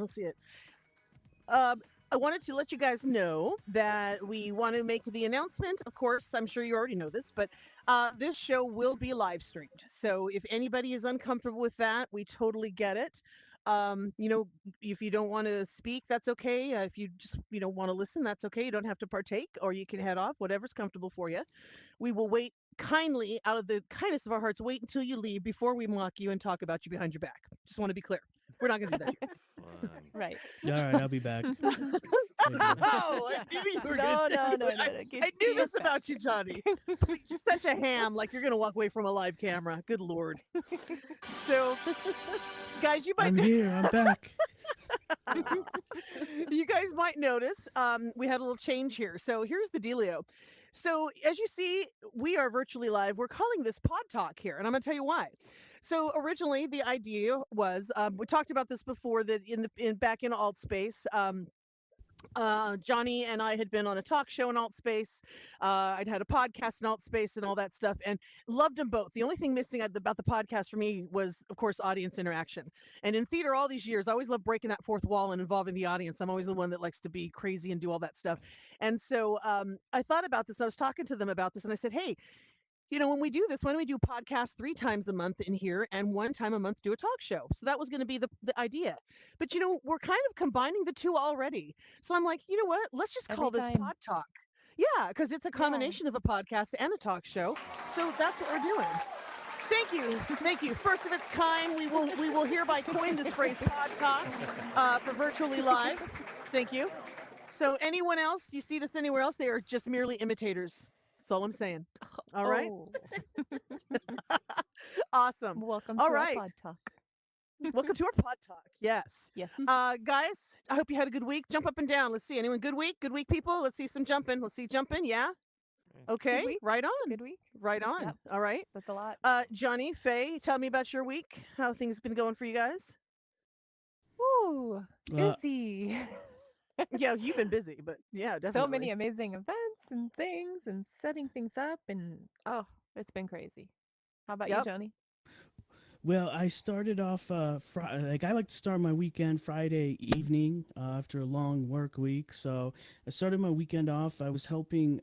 don't see it. Um, I wanted to let you guys know that we want to make the announcement. Of course, I'm sure you already know this, but this show will be live streamed. So if anybody is uncomfortable with that, we totally get it. You know, if you don't want to speak, that's okay. If you just, want to listen, that's okay. You don't have to partake, or you can head off, whatever's comfortable for you. We will wait kindly, out of the kindness of our hearts, wait until you leave before we mock you and talk about you behind your back. Just want to be clear. We're not going to do that to you Fun. Right. All right, I'll be back. Thank you. Oh, I knew you were No, going to no, say no, it. no, no. I knew this about you, Johnny. Please, you're such a ham. Like you're going to walk away from a live camera. Good Lord. So, guys, you might I'm here. I'm back. you guys might notice we had a little change here. So here's the dealio. So as you see, we are virtually live. We're calling this Pod Talk here, and I'm going to tell you why. So originally, the idea was we talked about this before that in back in alt space. Johnny and I had been on a talk show in alt space. I'd had a podcast in alt space and all that stuff, and loved them both. The only thing missing about the podcast for me was, of course, audience interaction. And in theater, all these years, I always love breaking that fourth wall and involving the audience. I'm always the one that likes to be crazy and do all that stuff. And so I thought about this. I was talking to them about this, and I said, "Hey, when we do this, why don't we do podcasts 3 times a month in here and 1 time a month do a talk show?" So that was going to be the idea. But we're kind of combining the two already. So I'm like, you know what? Let's just Every call this time. Pod Talk. Yeah, because it's a Yeah. combination of a podcast and a talk show. So that's what we're doing. Thank you, thank you. First of its kind, we will hereby coin this phrase Pod Talk for virtually live. Thank you. So anyone else, you see this anywhere else? They are just merely imitators. That's all I'm saying. All right. Oh, Awesome. welcome All to our right. pod talk. Welcome to our Pod Talk. Yes. Yes. Guys, I hope you had a good week. Jump up and down. Let's see. Anyone good week? Good week, people? Let's see some jumping. Let's see jumping. Yeah. Okay. week. Right on. Good week. Right on. Yep. All right. That's a lot. Johnny, Faye, tell me about your week. How things been going for you guys? Woo, Uh, busy. Yeah, you've been busy, but yeah, definitely. So many amazing events and things and setting things up and it's been crazy. How about you, Yep. Johnny? Well, I started off like I like to start my weekend Friday evening after a long work week. So I started my weekend off. I was helping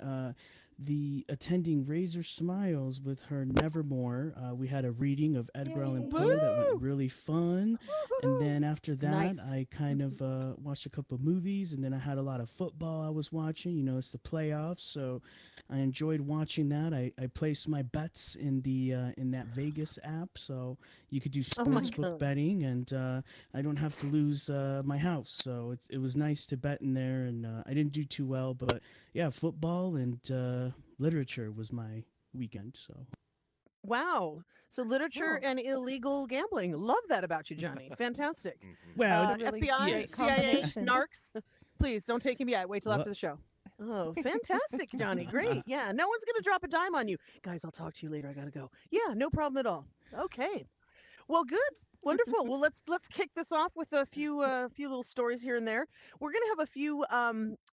the attending Razor Smiles with her Nevermore. We had a reading of Edgar Allan Poe that Woo! went really fun. And then after that, Nice. I kind of watched a couple of movies, and then I had a lot of football I was watching. It's the playoffs, so I enjoyed watching that. I placed my bets in the in that Vegas app, so you could do Oh my sportsbook God. betting, and I don't have to lose my house. So it was nice to bet in there, and I didn't do too well, but yeah, football and literature was my weekend. So Wow. So literature Oh. and illegal gambling. Love that about you, Johnny. Fantastic. well, That's a really FBI, great CIA, combination. narcs. Please don't take him yet. Wait till What? after the show. Oh, fantastic, Johnny. Great. Yeah. No one's going to drop a dime on you. Guys, I'll talk to you later. I got to go. Yeah, no problem at all. Okay. Well, good. Wonderful. Well, let's kick this off with a few little stories here and there. We're going to have a few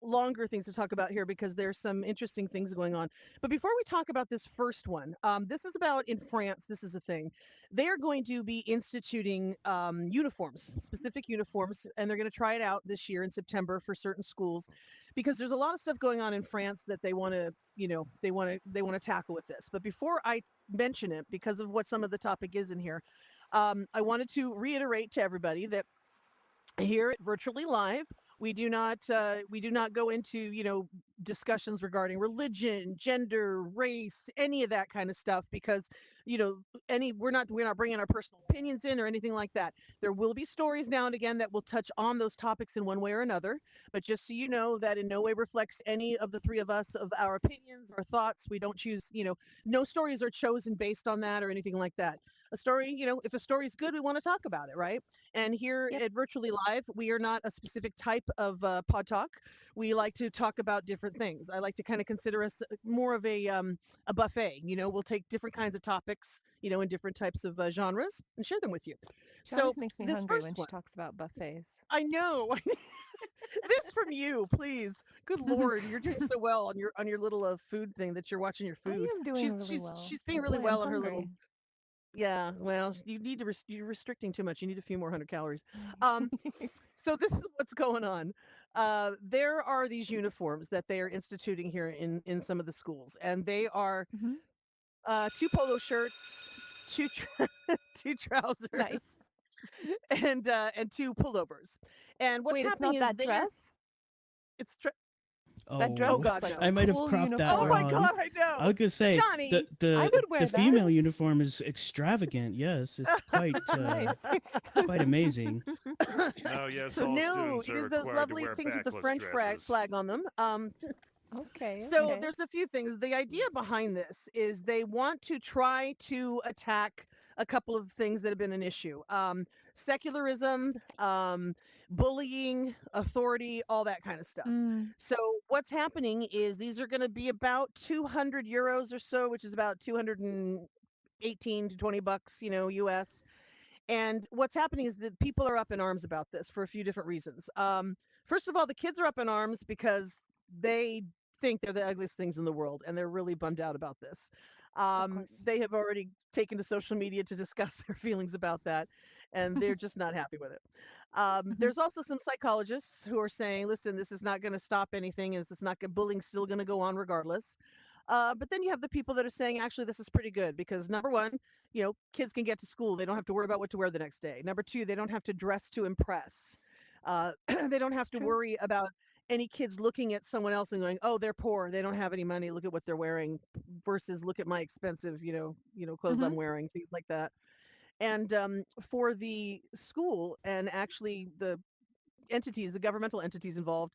longer things to talk about here because there's some interesting things going on. But before we talk about this first one, this is about in France. This is a thing. They are going to be instituting uniforms, specific uniforms, and they're going to try it out this year in September for certain schools, because there's a lot of stuff going on in France that they want to, they want to tackle with this. But before I mention it, because of what some of the topic is in here, I wanted to reiterate to everybody that here at Virtually Live, we do not go into discussions regarding religion, gender, race, any of that kind of stuff, because we're not bringing our personal opinions in or anything like that. There will be stories now and again that will touch on those topics in one way or another, but just so you know that in no way reflects any of the three of us, of our opinions, our thoughts. We don't choose, no stories are chosen based on that or anything like that. A story, if a story is good, we want to talk about it, right? And here Yep. at Virtually Live, we are not a specific type of pod talk. We like to talk about different things. I like to kind of consider us more of a buffet. We'll take different kinds of topics, in different types of genres and share them with you. She So always makes me this hungry when first she one, talks about buffets. I know. This from you, please. Good Lord, you're doing so well on your little food thing that you're watching your I food. am doing really well. She's being That's really why I'm well on her little. hungry. Yeah, well, you need to you're restricting too much. You need a few more 100 calories. Um, so this is what's going on. There are these uniforms that they are instituting here in some of the schools, and they are Hmm. two polo shirts, two trousers, Nice. and two pullovers. And what's Wait, it's happening not is that they're dress? it's That oh dress Oh, looks God like no. a I might have cool cropped that Oh my uniform. wrong. God, I I know, was gonna say Johnny. I the would the wear that. female uniform is extravagant. Yes, it's Nice. quite amazing. No, yes, all No, students it are is those required to lovely wear things with the backless French dresses. flag on them. Okay, So okay. there's a few things. The idea behind this is they want to try to attack a couple of things that have been an issue. Secularism, bullying, authority, all that kind of stuff. Mm, So what's happening is these are going to be about 200 euros or so, which is about 218 to 20 bucks, US. And what's happening is that people are up in arms about this for a few different reasons. First of all, the kids are up in arms because they think they're the ugliest things in the world, and they're really bummed out about this. of course. They have already taken to social media to discuss their feelings about that, and they're just not happy with it. Hmm. There's also some psychologists who are saying, listen, this is not going to stop anything, and this is not bullying's still going to go on regardless. But then you have the people that are saying, actually, this is pretty good because number one, kids can get to school. They don't have to worry about what to wear the next day. Number two, they don't have to dress to impress. They don't have It's to true. worry about any kids looking at someone else and going, "Oh, they're poor. They don't have any money. Look at what they're wearing." Versus, "Look at my expensive, clothes Hmm. I'm wearing." Things like that. And for the school and actually the entities, the governmental entities involved,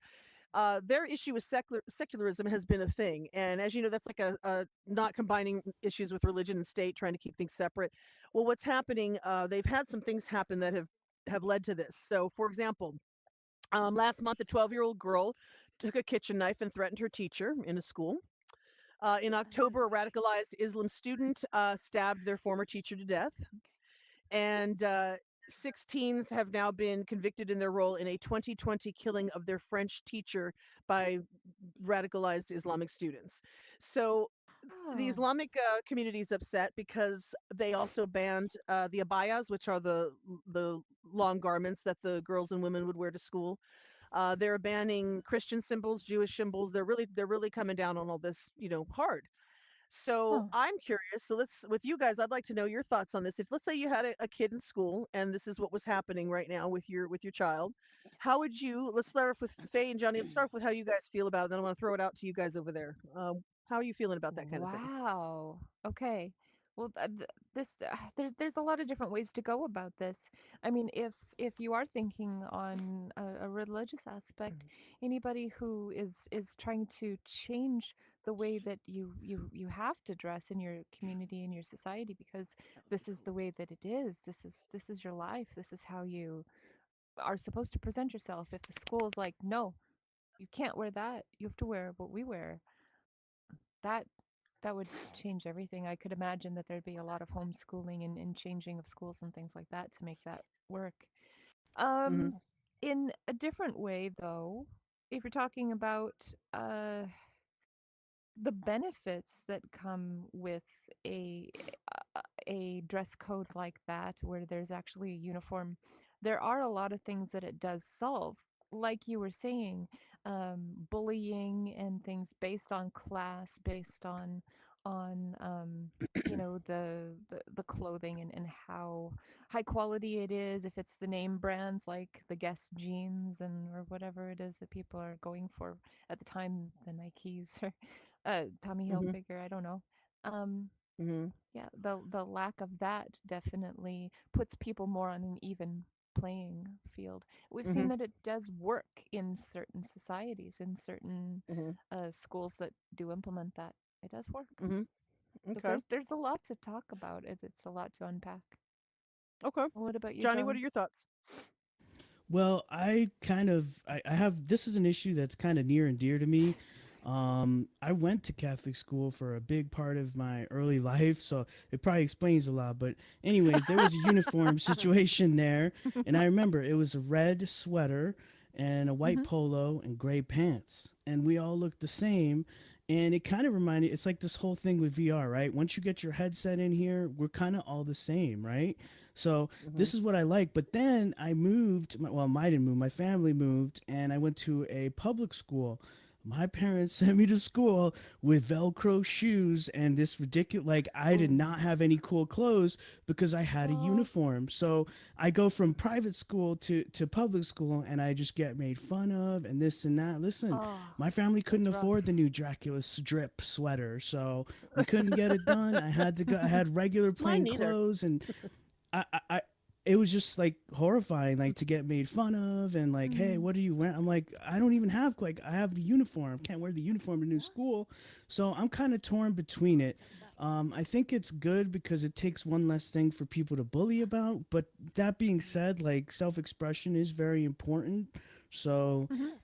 their issue with secularism has been a thing. And as you know, that's like a not combining issues with religion and state, trying to keep things separate. Well, what's happening? They've had some things happen that have led to this. So, for example, last month, a 12-year-old girl took a kitchen knife and threatened her teacher in a school. In October, a radicalized Islam student stabbed their former teacher to death. And six teens have now been convicted in their role in a 2020 killing of their French teacher by radicalized Islamic students. So the Oh. Islamic community is upset because they also banned the abayas, which are the long garments that the girls and women would wear to school. They're banning Christian symbols, Jewish symbols. They're really coming down on all this, hard. So Huh. I'm curious. So with you guys, I'd like to know your thoughts on this. If let's say you had a kid in school and this is what was happening right now with your child, how would you? Let's start off with Faye and Johnny. Let's start off with how you guys feel about it. Then I want to throw it out to you guys over there. How are you feeling about that kind of thing? Wow. Okay. Well, this there's a lot of different ways to go about this. I mean, if you are thinking on a religious aspect, anybody who is trying to change the way that you have to dress in your community in your society because this is the way that it is. This is your life. This is how you are supposed to present yourself. If the school is like, no, you can't wear that. You have to wear what we wear. That that would change everything. I could imagine that there'd be a lot of homeschooling and changing of schools and things like that to make that work. Mm-hmm. Um, in a different way, though, if you're talking about uh, the benefits that come with a a dress code like that, where there's actually a uniform, there are a lot of things that it does solve. Like you were saying, bullying and things based on class, based on the clothing and how high quality it is. If it's the name brands like the Guess jeans and or whatever it is that people are going for at the time, the Nikes or Tommy Mm-hmm. Hilfiger, I don't know. Um, Mm-hmm. yeah, the lack of that definitely puts people more on an even playing field. We've Mm-hmm. seen that it does work in certain societies, in certain Mm-hmm. schools that do implement that. It does work. Mm-hmm. But Okay. there's a lot to talk about. It's a lot to unpack. Okay. What about you, Johnny, what are Johnny? your thoughts? Well, I have this is an issue that's kind of near and dear to me. I went to Catholic school for a big part of my early life, so it probably explains a lot. But anyways, there was a uniform situation there, and I remember it was a red sweater and a white Hmm. polo and gray pants, and we all looked the same. And it kind of reminded, it's like this whole thing with VR, right? Once you get your headset in here, we're kind of all the same, right? So Hmm. this is what I like. But then I moved, well, I didn't move, my family moved, and I went to a public school. My parents sent me to school with Velcro shoes and this ridiculous, like, I did Oh. not have any cool clothes because I had a Oh, uniform. So I go from private school to public school and I just get made fun of and this and that. Listen, oh, my family couldn't That's rough. afford the new Dracula drip sweater, so we couldn't get it done. I had to go. I had regular Mine plain neither. clothes, and I it was just like horrifying, like to get made fun of, and like, hey, mm, what are you wearing? I'm like, I don't even have like I have a uniform. Can't wear the uniform to new school, so I'm kind of torn between it. I think it's good because it takes one less thing for people to bully about. But that being said, like self expression is very important. So mhm,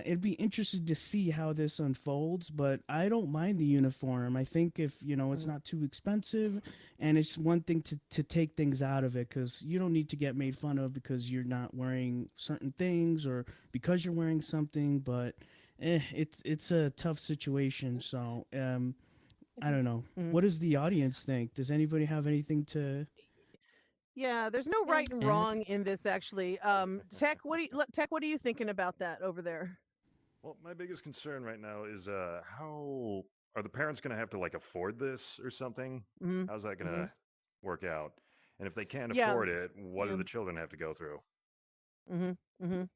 it'd be interesting to see how this unfolds. But I don't mind the uniform. I think if it's Mhm. not too expensive, and it's one thing to take things out of it because you don't need to get made fun of because you're not wearing certain things or because you're wearing something. But it's a tough situation. So I don't know. Mhm. What does the audience think? Does anybody have anything to Yeah, there's no yeah. right and add? wrong in this actually. Tech, what are you thinking about that over there? Well, my biggest concern right now is how are the parents going to have to like afford this or something? Mhm. How's that going Mhm. to work out? And if they can't Yeah. afford it, what do Yeah. the children have to go through? Mhm. Mhm.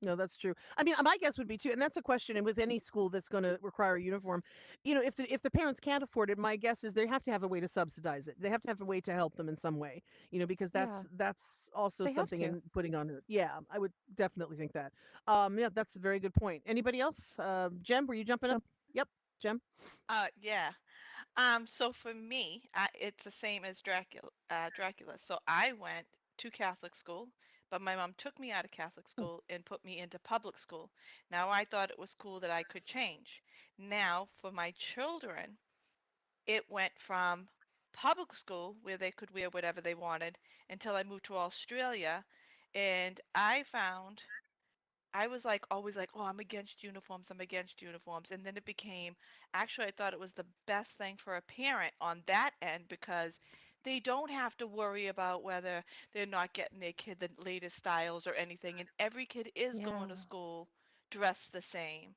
No, that's true. I mean, my guess would be too, and that's a question. And with any school that's going to require a uniform, if the parents can't afford it, my guess is they have to have a way to subsidize it. They have to have a way to help them in some way. Because Yeah, that's also they have something to. in putting on her. Yeah, I would definitely think that. Yeah, that's a very good point. Anybody else? Jem, were you jumping up? Jump. Yep, Jem. Yeah. So for me, it's the same as Dracula. So I went to Catholic school, but my mom took me out of Catholic Hmm. school and put me into public school. Now I thought it was cool that I could change. Now for my children, it went from public school where they could wear whatever they wanted until I moved to Australia, and I found I was like always like, oh, I'm against uniforms, I'm against uniforms. And then it became actually, I thought it was the best thing for a parent on that end because they don't have to worry about whether they're not getting their kid the latest styles or anything. And every kid is going Yeah. to school dressed the same.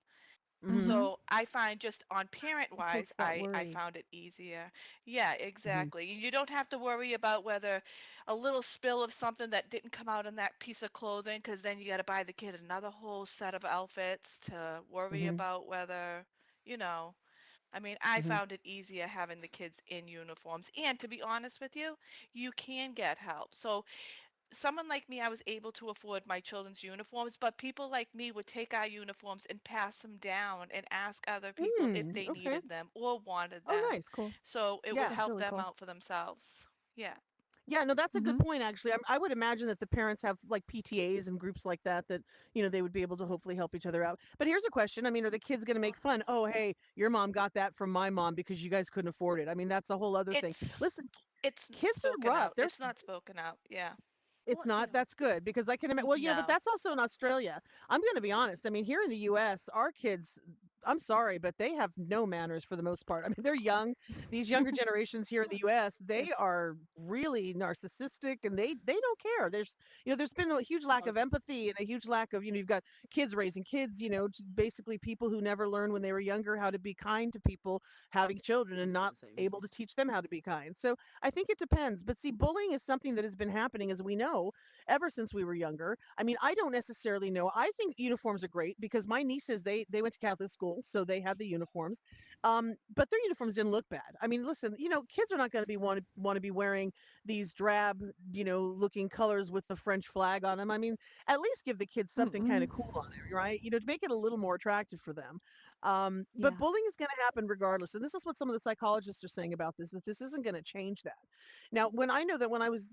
Hmm. Mhm. So I find just on parent It wise, takes that I worry. found it easier. Yeah, Hmm. exactly. You don't have to worry about whether a little spill of something that didn't come out in that piece of clothing, because then you got to buy the kid another whole set of outfits to worry Hmm. about whether, you know. I mean, I Hmm. found it easier having the kids in uniforms. And to be honest with you, you can get help. So someone like me, I was able to afford my children's uniforms, but people like me would take our uniforms and pass them down and ask other people if Mm, they okay. needed them or wanted Oh, them. nice. Cool. So it would Yeah. That's help really them cool. out for themselves. Yeah. Yeah, no, that's a good Mhm. point, actually. I would imagine that the parents have like PTAs and groups like that they would be able to hopefully help each other out. But here's a question. I mean, are the kids going to make fun? Oh, hey, your mom got that from my mom because you guys couldn't afford it. I mean, that's a whole other thing. It's Listen, it's kids are spoken rough. out. It's not spoken out. Yeah. It's Well, not. That's good because I can imagine. Well, yeah, but no. that's also in Australia. I'm going to be honest. I mean, here in the U.S., our kids. I'm sorry, but they have no manners for the most part. I mean, they're young. These younger generations here in the U.S., they are really narcissistic, and they don't care. There's been a huge lack of empathy and a huge lack of, you've got kids raising kids. Basically people who never learned when they were younger how to be kind to people, having children and not able to teach them how to be kind. So I think it depends. But see, bullying is something that has been happening, as we know, ever since we were younger. I mean, I don't necessarily know. I think uniforms are great because my nieces, they went to Catholic school, so they had the uniforms. But their uniforms didn't look bad. I mean, listen, kids are not going to be want to be wearing these drab, looking colors with the French flag on them. I mean, at least give the kids something kind Mm-mm. of cool on it, right? To make it a little more attractive for them. But Yeah. bullying is going to happen regardless. And this is what some of the psychologists are saying about this, that this isn't going to change that. Now, when I know that when I was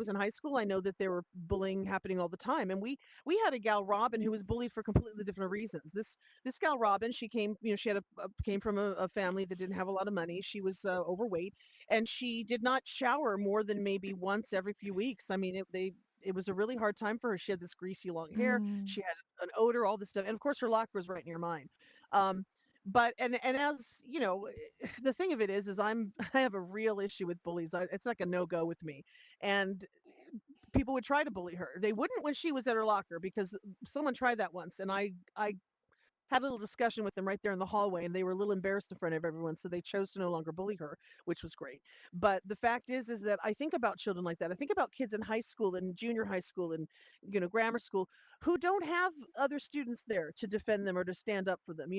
in high school, I know that there were bullying happening all the time. And we had a gal Robin who was bullied for completely different reasons. This gal Robin, she came, she had came from a family that didn't have a lot of money. She was overweight, and she did not shower more than maybe once every few weeks. I mean, it was a really hard time for her. She had this greasy long hair. Mm. She had an odor, all this stuff, and of course her locker was right near mine. Um, But and as you know, the thing of it is I have a real issue with bullies. It's like a no go with me, and people would try to bully her. They wouldn't when she was at her locker because someone tried that once, and I had a little discussion with them right there in the hallway, and they were a little embarrassed in front of everyone, so they chose to no longer bully her, which was great. But the fact is that I think about children like that. I think about kids in high school and junior high school and grammar school who don't have other students there to defend them or to stand up for them,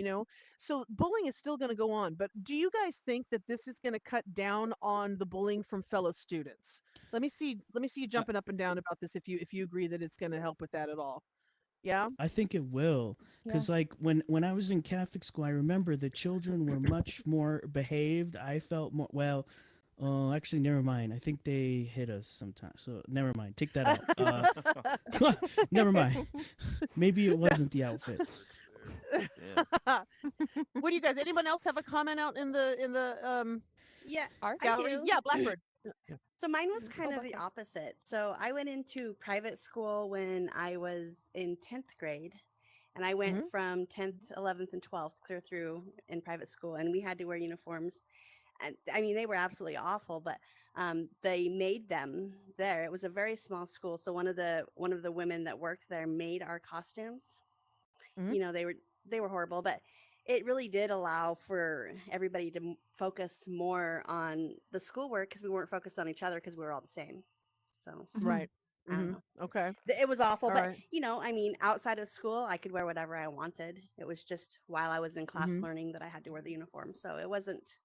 so bullying is still going to go on. But do you guys think that this is going to cut down on the bullying from fellow students? Let me see you I, jumping up and down about this if you agree that it's going to help with that at all. Yeah. I think it will, Yeah. because like when I was in Catholic school, I remember the children were much more behaved. I felt more well. Oh, actually, never mind. I think they hit us sometimes. So never mind. Take that out. Never mind. Maybe it wasn't the outfits. Yeah. What do you guys? Anyone else have a comment out in the Yeah, Art? I gallery? do. Yeah, Blackbird. So mine was kind Oh, of the Blackbird. opposite. So I went into private school when I was in 10th grade. And I went Mhm. from 10th, 11th, and 12th clear through in private school. And we had to wear uniforms. And I mean, they were absolutely awful, but they made them there. It was a very small school. So one of the women that worked there made our costumes. Mhm. You know, they were horrible, but it really did allow for everybody to focus more on the schoolwork because we weren't focused on each other because we were all the same. So Right. I don't Mhm. know. Okay. It was awful, All but right. I mean, outside of school, I could wear whatever I wanted. It was just while I was in class Mhm. learning that I had to wear the uniform. So it wasn't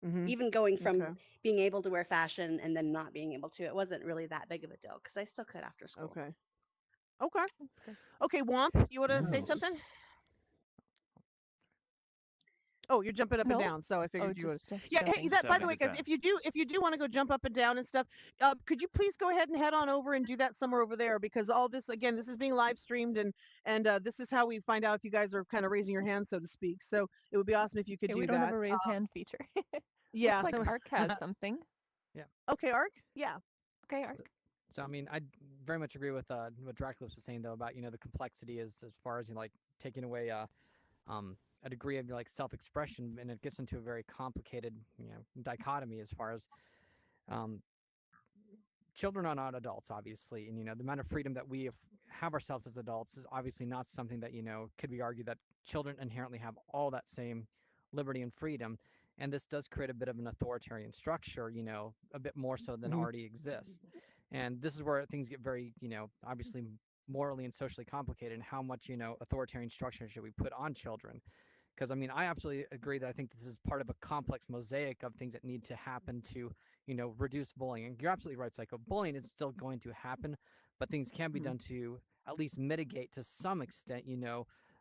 Mhm. even going from Okay. being able to wear fashion and then not being able to. It wasn't really that big of a deal because I still could after school. Okay. Okay. That's good. Okay. Womp, you want to say something? Nice. Oh, you're jumping up and No? down, so I Oh, figured you would. just Yeah. Hey, jumping. Just that by the having way, the guys, time. if you do want to go jump up and down and stuff, could you please go ahead and head on over and do that somewhere over there because all this again, this is being live streamed and this is how we find out if you guys are kind of raising your hand, so to speak. So it would be awesome if you could Okay, we do don't have that. a raise hand feature. Yeah. Looks like Ark has something. Yeah. Okay, Ark. Yeah. Okay, Ark. So I mean, I very much agree with what Dracula was saying though about the complexity is as far as like taking away a degree of like self-expression, and it gets into a very complicated dichotomy as far as um, children are not adults, obviously, and the amount of freedom that we have ourselves as adults is obviously not something that could be argued that children inherently have all that same liberty and freedom, and this does create a bit of an authoritarian structure, a bit more so than Mhm. already exists, and this is where things get very, obviously morally and socially complicated. And how much authoritarian structure should we put on children? Because I mean, I absolutely agree that I think this is part of a complex mosaic of things that need to happen to reduce bullying. And you're absolutely right, Psycho. Bullying is still going to happen, but things can be Mhm. done to at least mitigate to some extent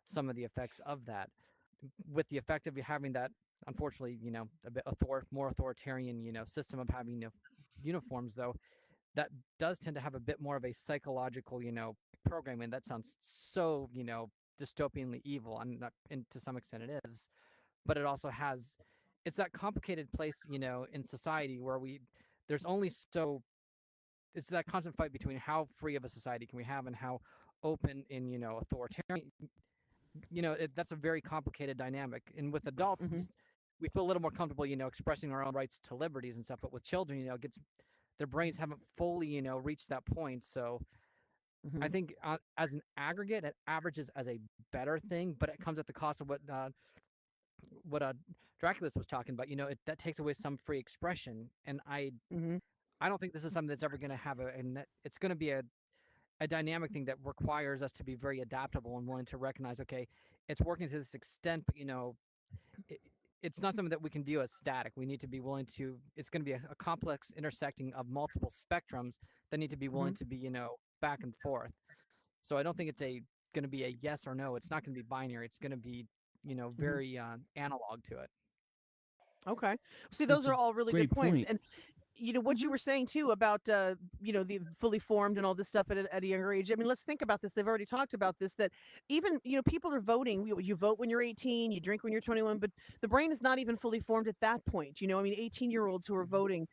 some of the effects of that, with the effect of having that, unfortunately, a bit more authoritarian system of having uniforms, though that does tend to have a bit more of a psychological programming. That sounds so dystopianly evil, and to some extent it is, but it also has, it's that complicated place in society where there's only so, it's that constant fight between how free of a society can we have and how open and authoritarian. That's a very complicated dynamic, and with adults Mhm. we feel a little more comfortable expressing our own rights to liberties and stuff, but with children it gets, their brains haven't fully reached that point. So I Mhm. think as an aggregate, it averages as a better thing, but it comes at the cost of what Draculus was talking about. That takes away some free expression, and Mhm. I don't think this is something that's ever going to have it's going to be a dynamic thing that requires us to be very adaptable and willing to recognize, okay, it's working to this extent, but it, it's not something that we can view as static. We need to be willing to. It's going to be a complex intersecting of multiple spectrums that need to be willing Mhm. to be back and forth. So I don't think it's a going to be a yes or no. It's not going to be binary. It's going to be Mhm. very analog to it. Okay. See, those That's are a all really good great points. point. And what you Mhm. were saying too about the fully formed and all this stuff at a younger age. I mean, let's think about this. They've already talked about this, that even people are voting. You vote when you're 18, you drink when you're 21, but the brain is not even fully formed at that point. I mean, 18-year-olds who are voting,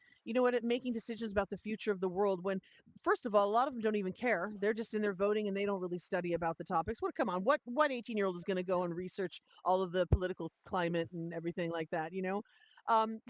making decisions about the future of the world, when first of all, a lot of them don't even care. They're just in there voting and they don't really study about the topics. What come on, what 18-year-old is going to go and research all of the political climate and everything like that? So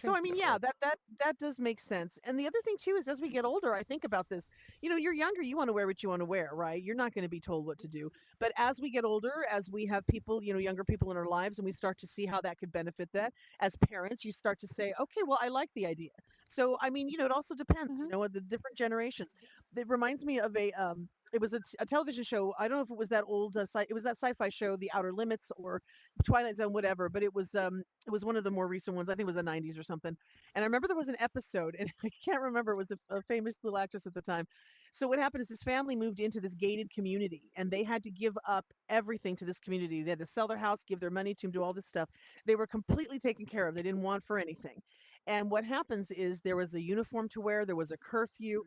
True. I mean, Yeah, yeah, right. that does make sense. And the other thing too is, as we get older, I think about this. You're younger, you want to wear what you want to wear, right? You're not going to be told what to do. But as we get older, as we have people, younger people in our lives, and we start to see how that could benefit that, as parents, you start to say, okay, well, I like the idea. So I mean, it also depends, Mhm. the different generations. It reminds me of it was a television show. I don't know if it was that old it was that sci-fi show, The Outer Limits or Twilight Zone, whatever, but it was one of the more recent ones. I think it was the 90s or something. And I remember there was an episode, and I can't remember. It was a famous little actress at the time. So what happened is this family moved into this gated community, and they had to give up everything to this community. They had to sell their house, give their money to them, do all this stuff. They were completely taken care of. They didn't want for anything. And what happens is there was a uniform to wear, there was a curfew,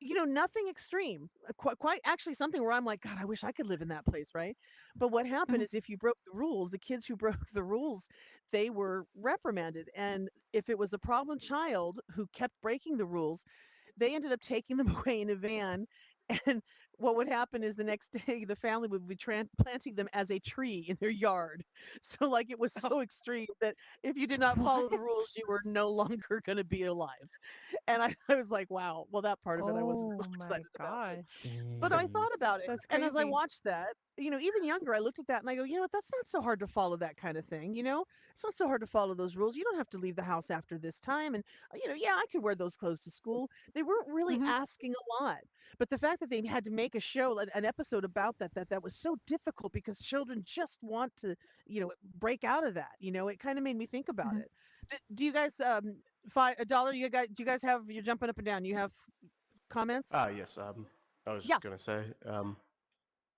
nothing extreme. Quite actually something where I'm like, God, I wish I could live in that place, right? But what happened Mhm. is if you broke the rules, the kids who broke the rules, they were reprimanded. And if it was a problem child who kept breaking the rules, they ended up taking them away in a van. And what would happen is the next day, the family would be planting them as a tree in their yard. So, like, it was so extreme that if you did not follow the What? rules, you were no longer going to be alive. And I was like, wow, well, that part of it I wasn't Oh real my excited about. But gosh. but I Dang. thought about it, That's and as I crazy. watched that, even younger, I looked at that and I go, that's not so hard to follow that kind of thing. It's not so hard to follow those rules. You don't have to leave the house after this time, and yeah, I could wear those clothes to school. They weren't really Mhm. asking a lot, but the fact that they had to make a show, an episode about that was so difficult because children just want to, break out of that. It kind of made me think about Mhm. it. Do you guys a dollar? Do you guys have? You're jumping up and down. You have comments? Ah, yes. I was Yeah. just going to say,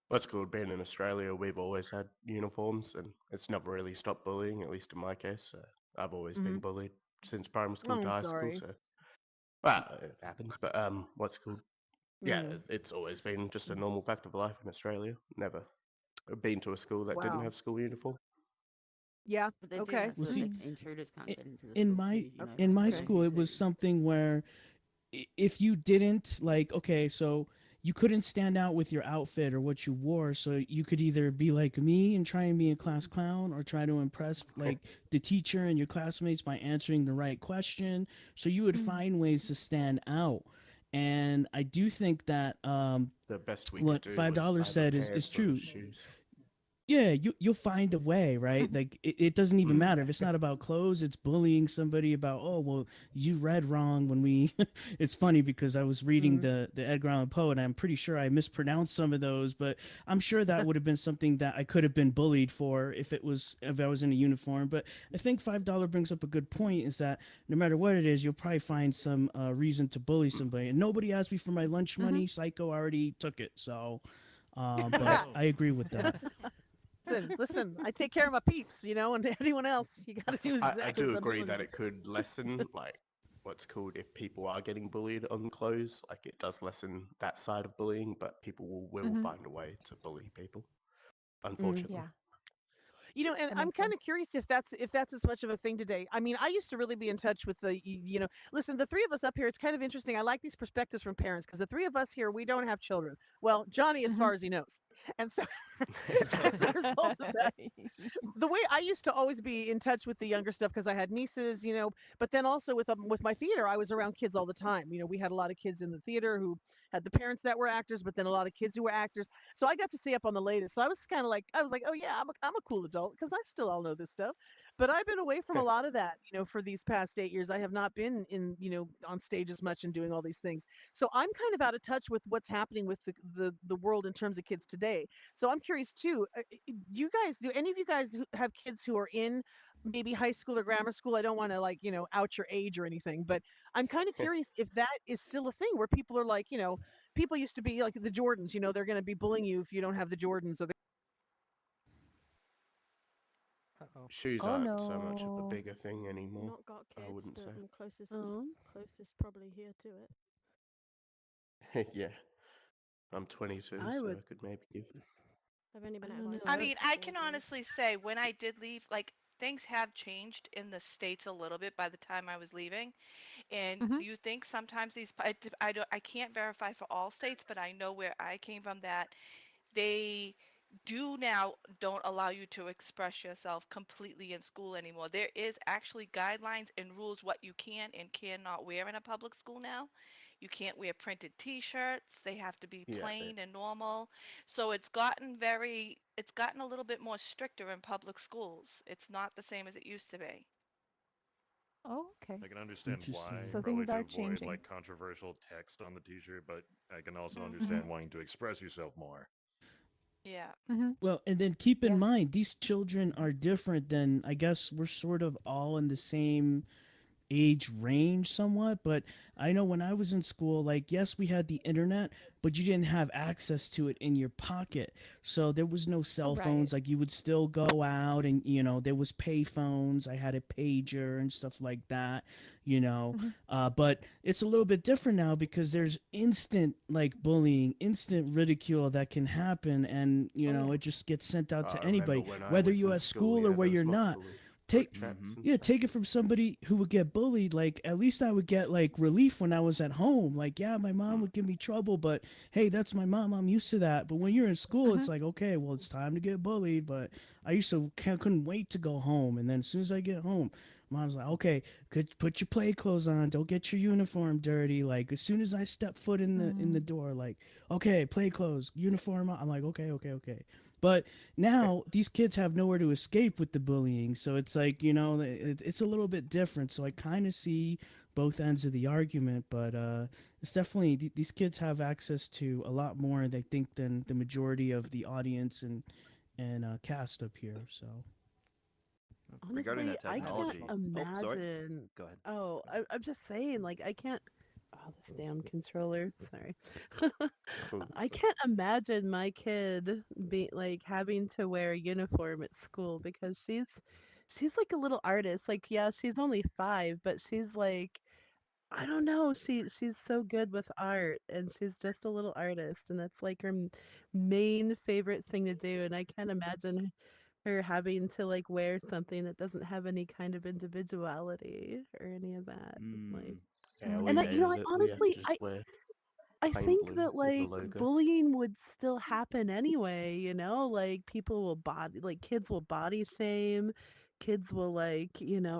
what's good being in Australia, we've always had uniforms and it's never really stopped bullying, at least in my case. I've always been Hmm. bullied since primary school Oh, to I'm high school, sorry. so, well, it happens, but what's good? Yeah, Mm. it's always been just a normal fact of life in Australia. Never been to a school that didn't Wow. have school uniform. Yeah. But they do Okay. have Well, so see, that Mm. intruders can't i- get into the in school my too, in my Okay. school, it was usually. something where if you didn't like, okay, so you couldn't stand out with your outfit or what you wore, so you could either be like me and try and be a class clown or try to impress like the teacher and your classmates by answering the right question. So you would Mm. find ways to stand out. And I do think that The best we could what do was $5 either said is pants or true. shoes. Yeah, you'll find a way, right? Like it doesn't even Mm. matter if it's not about clothes. It's bullying somebody about, oh well, you read wrong when we. It's funny because I was reading Mm. the Edgar Allan Poe and I'm pretty sure I mispronounced some of those, but I'm sure that would have been something that I could have been bullied for if I was in a uniform. But I think $5 brings up a good point is that no matter what it is, you'll probably find some reason to bully somebody. And nobody asked me for my lunch Mhm. money. Psycho already took it, so. But Oh, I agree with that. Listen. I take care of my peeps, and anyone else, you got to do I exactly do as I'm agree telling that you. it could lessen, like, what's called if people are getting bullied on clothes, like, it does lessen that side of bullying, but people will Mhm. find a way to bully people, Mm. unfortunately. Yeah, And that I'm makes kind sense. of curious if that's as much of a thing today. I mean, I used to really be in touch with listen, the three of us up here, it's kind of interesting. I like these perspectives from parents because the three of us here, we don't have children. Well, Johnny, as Mhm. far as he knows. And so, so as a result of that, the way I used to always be in touch with the younger stuff because I had nieces, but then also with my theater, I was around kids all the time. We had a lot of kids in the theater who had the parents that were actors, but then a lot of kids who were actors. So I got to stay up on the latest. So I was like, oh yeah, I'm a cool adult because I still all know this stuff. But I've been away from a lot of that, for these past 8 years. I have not been on stage as much and doing all these things. So I'm kind of out of touch with what's happening with the world in terms of kids today. So I'm curious too. Do any of you guys who have kids who are in maybe high school or grammar school? I don't want to like, out your age or anything, but I'm kind of curious if that is still a thing where people are like, people used to be like the Jordans, they're going to be bullying you if you don't have the Jordans or Shoes Oh aren't so much of a no. bigger thing anymore. Not got I kids, wouldn't but say. I'm closest Oh. closest probably here to it. Yeah, I'm 22, I so would. I could maybe give. I've only been I out of don't know. I isolation mean, for I 4 can days. honestly say when I did leave, like things have changed in the States a little bit by the time I was leaving. And Mhm. you think sometimes I can't verify for all states, but I know where I came from that they do now don't allow you to express yourself completely in school anymore. There is actually guidelines and rules what you can and cannot wear in a public school now. You can't wear printed t-shirts. They have to be Yeah, plain and normal. So it's gotten a little bit more stricter in public schools. It's not the same as it used to be. Oh, okay. I can understand why, Interesting. So probably things to are avoid changing. like controversial text on the t-shirt, but I can also Mhm. understand wanting to express yourself more. Yeah. Mhm. Well, and then keep in Yeah. mind, these children are different than, I guess we're sort of all in the same age range somewhat, but I know when I was in school, like, yes, we had the internet, but you didn't have access to it in your pocket. So there was no cell Right. phones. Like, you would still go out and, there was pay phones. I had a pager and stuff like that, you know. Mhm. But it's a little bit different now because there's instant, like, bullying, instant ridicule that can happen. And, Oh yeah. it just gets sent out I to remember anybody, when I whether was you're in at school, school or yeah, where there was you're not. multiple Take group chats and yeah, stuff. take it from somebody who would get bullied. Like, at least I would get like relief when I was at home. Like, yeah, my mom would give me trouble, but hey, that's my mom. I'm used to that. But when you're in school, it's Mhm. like, okay, well, it's time to get bullied. But I used to couldn't wait to go home. And then as soon as I get home, mom's like, okay, could put your play clothes on. Don't get your uniform dirty. Like, as soon as I step foot in the door, like, okay, play clothes, uniform on. I'm like, okay, okay, okay. But now these kids have nowhere to escape with the bullying, so it's like, it's a little bit different. So I kind of see both ends of the argument, but it's definitely these kids have access to a lot more, they think, than the majority of the audience and cast up here. So Honestly, Regarding that I can't technology. Oh, sorry. imagine. Go ahead. Oh, I'm just saying, like, I can't. Oh, this damn controller. Sorry. Ooh. I can't imagine my kid be like having to wear a uniform at school because she's like a little artist. Like, yeah, she's only 5, but she's like, I don't know, she's so good with art and she's just a little artist and that's like her main favorite thing to do, and I can't imagine her having to like wear something that doesn't have any kind of individuality or any of that. Like, Yeah, and we I, Mm. hated I it. We had to honestly, just wear I plain think blue that with the like logo. bullying would still happen anyway, like people will kids will body shame, kids will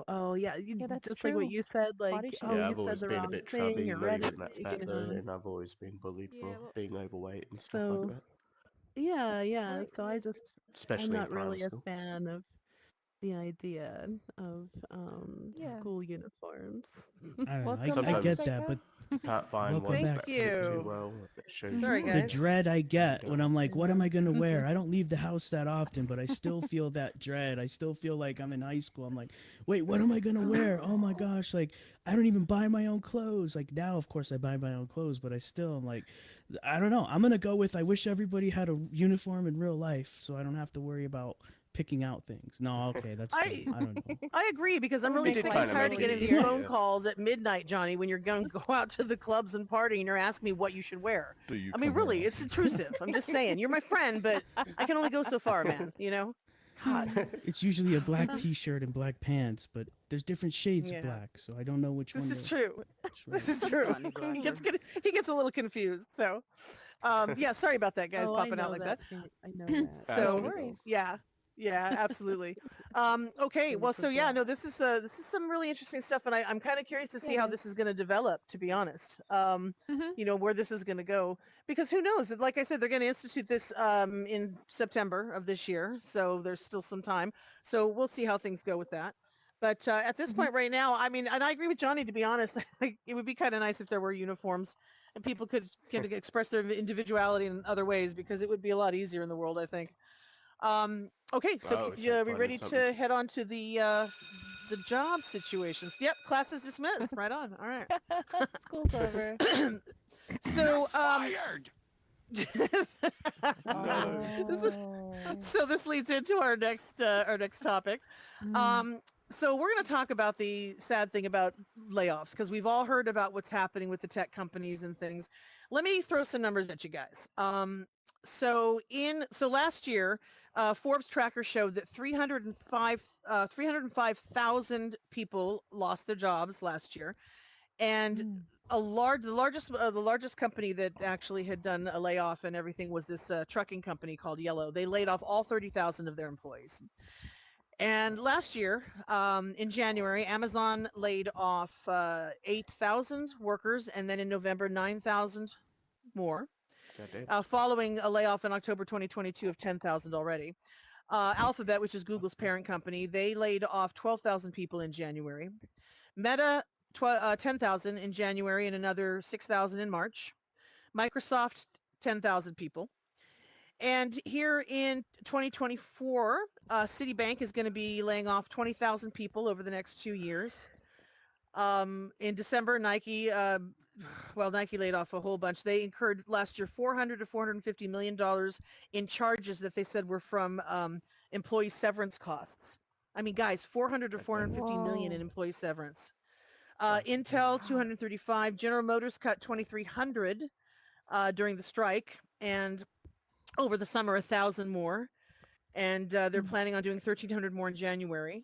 oh yeah, Yeah, that's just like what true. you said, like, Body oh, Yeah, you shaming. I've said always the been a wrong bit thing chubby, or not read even that it, fat though, and I've always been bullied Yeah, for well, being overweight and stuff like so that, yeah, like so I'm especially in not primary really a school. fan of the idea of Yeah. school uniforms. I don't know. I, Welcome I back, Sometimes get that, but Psycho. can't find welcome ones Thank back. that fit too you. well. If it shows Sorry, you Mhm. The guys. ones dread I that you get when I'm don't. like, what am Yeah. I going to wear? I don't leave the house that often, but I still feel that dread. I still feel like I'm in high school. I'm like, wait, what am I going to wear? Oh my gosh. Like, I don't even buy my own clothes. Like, now, of course, I buy my own clothes, but I still am like, I don't know. I'm going to go with, I wish everybody had a uniform in real life so I don't have to worry about picking out things. No, okay, that's dumb. I I don't know. I agree because It I'm would really make It sick life and kind of tired make of it getting these easier. phone easier. calls at midnight, Johnny, when you're going to go out to the clubs and party and you're asking me what you should wear. Do you I mean, come really, here it's often? intrusive. I'm just saying, you're my friend, but I can only go so far, man. God. It's usually a black t-shirt and black pants, but there's different shades of Yeah, black, so I don't know which this one is to. true. That's This right. is true. Johnny He Blacker. gets a little confused. So, yeah, sorry about that, guys, Oh, I popping out know like that. that. I know that. That's No So, good. worries. yeah, absolutely. Okay, well, so Shades of yeah, no, black. this is some really interesting stuff, and I'm kind of curious to see Yeah, how it is. this is going to develop. To be honest, Mhm. where this is going to go, because who knows? Like I said, they're going to institute this in September of this year, so there's still some time. So we'll see how things go with that. But at this Mhm. point right now, I mean, and I agree with Johnny, to be honest, like, it would be kind of nice if there were uniforms and people could express their individuality in other ways, because it would be a lot easier in the world, I think. Okay, so I always hate we finding ready something. to head on to the job situations? Yep, class is dismissed. Right on. All right. School's over. So No. this is Oh. so this leads into our next topic. Mm. So we're going to talk about the sad thing about layoffs because we've all heard about what's happening with the tech companies and things. Let me throw some numbers at you guys. So last year, Forbes tracker showed that 305,000 people lost their jobs last year, and Mm. the largest company that actually had done a layoff and everything was this trucking company called Yellow. They laid off all 30,000 of their employees. And last year, in January, Amazon laid off 8,000 workers, and then in November, 9,000 more, God damn. following a layoff in October 2022 of 10,000 already. Alphabet, which is Google's parent company, they laid off 12,000 people in January. Meta, 10,000 in January and another 6,000 in March. Microsoft, 10,000 people. And here in 2024, Citibank is going to be laying off 20,000 people over the next 2 years. In December, Nike laid off a whole bunch. They incurred last year $400 to $450 million in charges that they said were from employee severance costs. I mean, guys, 400 to God damn. 450 million in Whoa. employee severance. Wow. Intel, Wow. 235. General Motors cut 2,300 during the strike, and over the summer, 1,000 more, and they're Mm. planning on doing 1,300 more in January.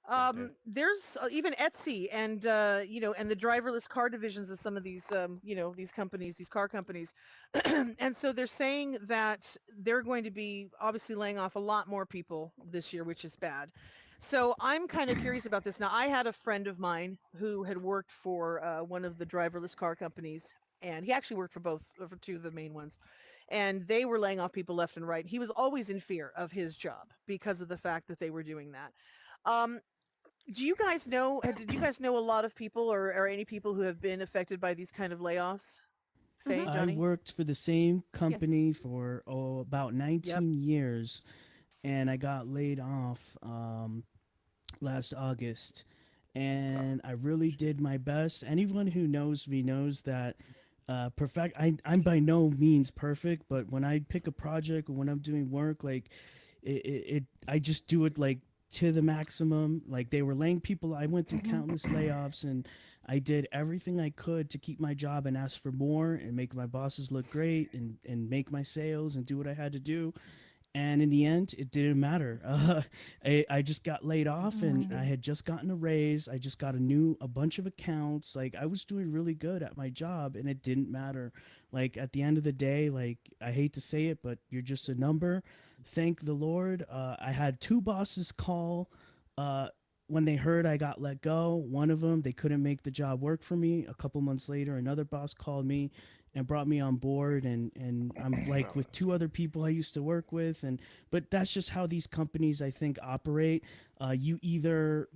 God damn. There's even Etsy and and the driverless car divisions of some of these these companies, these car companies, and so they're saying that they're going to be obviously laying off a lot more people this year, which is bad. So I'm kind of curious about this. Now, I had a friend of mine who had worked for one of the driverless car companies, and he actually worked for for two of the main ones, and they were laying off people left and right. He was always in fear of his job because of the fact that they were doing that. Um, do you guys know? Did you guys know a lot of people, or any people who have been affected by these kind of layoffs? Faye, Mhm. I Johnny. worked for the same Yes. company for about Yep. 19 years, and I got laid off last August. And I really did my best. Anyone who knows me knows that I'm by no means perfect, but when I pick a project or when I'm doing work, like I just do it like to the maximum. Like they were laying people. I went through Mhm. countless layoffs, and I did everything I could to keep my job and ask for more and make my bosses look great and make my sales and do what I had to do. And in the end, it didn't matter. I just got laid off, and I Mm. had just gotten a raise. I just got a bunch of accounts. Like I was doing really good at my job, and it didn't matter. Like at the end of the day, like I hate to say it, but you're just a number. Thank the Lord. I had two bosses call uh, when they heard I got let go. One of them, they couldn't make the job work for me. A couple months later, another boss called me and brought me on board, and I'm like Oh, with two other people I used to work with. And but that's just how these companies I think operate. You either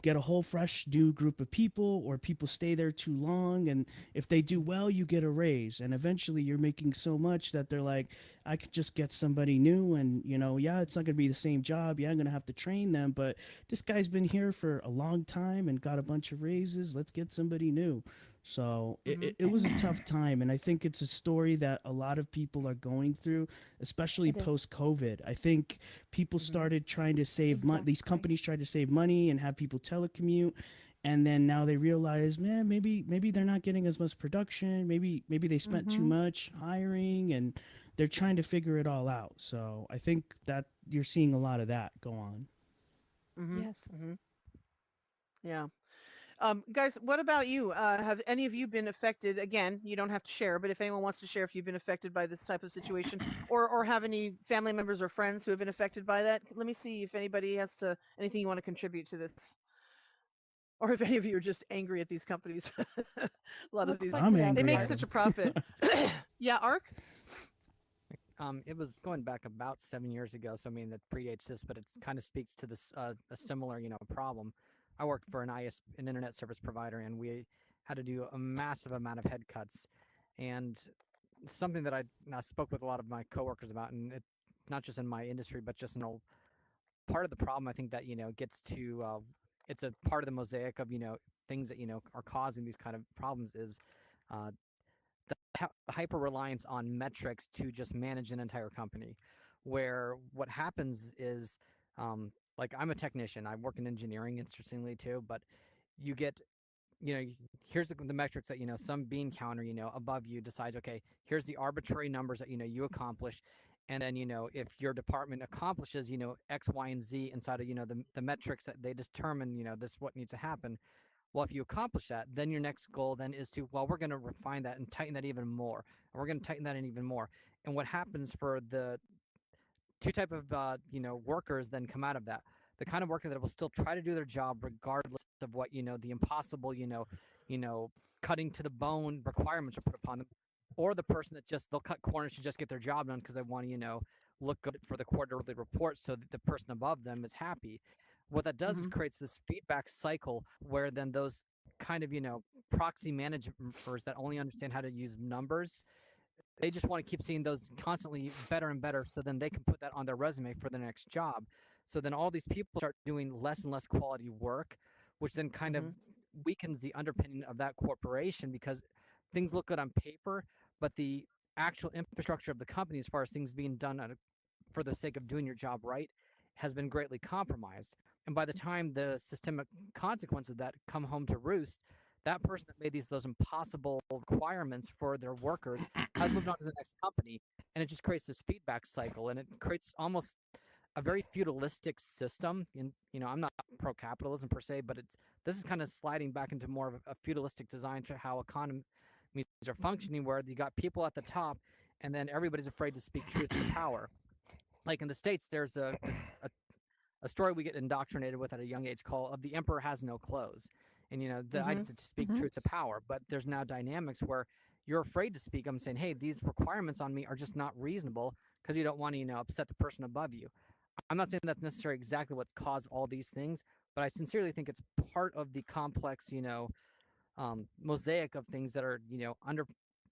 get a whole fresh new group of people, or people stay there too long, and if they do well, you get a raise, and eventually you're making so much that they're like, I could just get somebody new, and yeah, it's not going to be the same job, yeah, I'm going to have to train them, but this guy's been here for a long time and got a bunch of raises, let's get somebody new. So Hmm. it was a tough time, and I think it's a story that a lot of people are going through, especially It is. post COVID. I think people Hmm. started trying to save money. These Exactly. companies tried to save money and have people telecommute, and then now they realize, man, maybe they're not getting as much production. Maybe they spent too Mhm. much hiring, and they're trying to figure it all out. So I think that you're seeing a lot of that go on. Hmm. Yes. Hmm. Yeah. Guys, what about you? Have any of you been affected? Again, you don't have to share, but if anyone wants to share, if you've been affected by this type of situation, or have any family members or friends who have been affected by that, let me see if anybody has anything you want to contribute to this, or if any of you are just angry at these companies. A lot of Looks these, like I'm we have they angry make at Arc. such a them. profit. Yeah, Ark. It was going back about 7 years ago, so I mean that predates this, but it kind of speaks to this a similar problem. I worked for an internet service provider, and we had to do a massive amount of head cuts, and something that I spoke with a lot of my coworkers about, and not just in my industry, but just part of the problem. I think that gets to it's a part of the mosaic of things that are causing these kind of problems is uh, the hyper reliance on metrics to just manage an entire company, where what happens is like I'm a technician. I work in engineering, interestingly too. But you get, here's the metrics that some bean counter above you decides. Okay, here's the arbitrary numbers that you accomplish, and then if your department accomplishes X, Y, and Z inside of the metrics that they determine this what needs to happen. Well, if you accomplish that, then your next goal then is to, well, we're going to refine that and tighten that even more, and we're going to tighten that in even more. And what happens for the two type of workers then come out of that? The kind of worker that will still try to do their job regardless of what the impossible cutting to the bone requirements are put upon them, or the person that just they'll cut corners to just get their job done because they want to look good for the quarterly report so that the person above them is happy. What that does is Mhm. creates this feedback cycle where then those kind of proxy managers that only understand how to use numbers, they just want to keep seeing those constantly better and better so then they can put that on their resume for the next job. So then all these people start doing less and less quality work, which then kind of Mhm. weakens the underpinning of that corporation because things look good on paper, but the actual infrastructure of the company, as far as things being done for the sake of doing your job right, has been greatly compromised. And by the time the systemic consequences of that come home to roost, that person that made those impossible requirements for their workers has moved on to the next company, and it just creates this feedback cycle, and it creates almost a very feudalistic system. And I'm not pro capitalism per se, but this is kind of sliding back into more of a feudalistic design to how economies are functioning, where you got people at the top, and then everybody's afraid to speak truth to power. Like in the States, there's a story we get indoctrinated with at a young age called "The Emperor Has No Clothes," and the idea Mhm. to speak truth to power. But there's now dynamics where you're afraid to speak. I'm saying, hey, these requirements on me are just not reasonable because you don't want to upset the person above you. I'm not saying that's necessarily exactly what's caused all these things, but I sincerely think it's part of the complex mosaic of things that are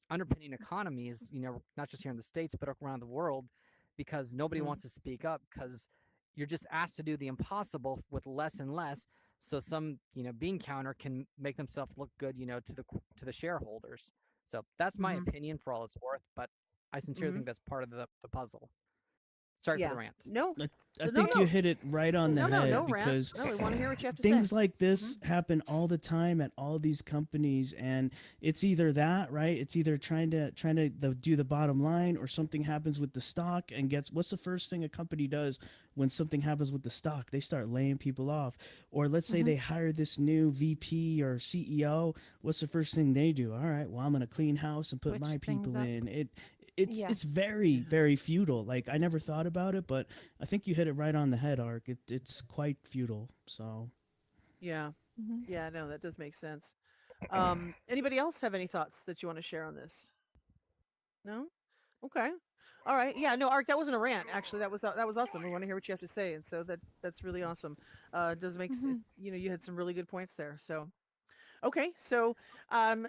underpinning economies, not just here in the States but around the world, because nobody Mhm. wants to speak up because you're just asked to do the impossible with less and less, so some bean counter can make themselves look good to the shareholders. So that's my Mhm. opinion for all it's worth, but I sincerely Mhm. think that's part of the puzzle. Sorry for the Yeah. rant. No. I, I No. think you No. hit it right on the No. No. head No rant. because No, we want to hear what you have to say. things like this Mhm. happen all the time at all these companies, and it's either that, right? It's either trying to do the bottom line, or something happens with the stock. And gets what's the first thing a company does when something happens with the stock? They start laying people off. Or let's say Mhm. they hire this new VP or CEO. What's the first thing they do? All right, well, I'm going to clean house and put Switch my things people up. in. It's Yeah. it's very, Yeah. very feudal. Like, I never thought about it, but I think you hit it right on the head, Ark. It's quite feudal. So Yeah. Mhm. Yeah, no, that does make sense. Anybody else have any thoughts that you want to share on this? No? Okay. All right. Yeah, no, Ark, that wasn't a rant. Actually, that was awesome. We want to hear what you have to say, and so that's really awesome. Does make Mhm. you had some really good points there. So, okay. So,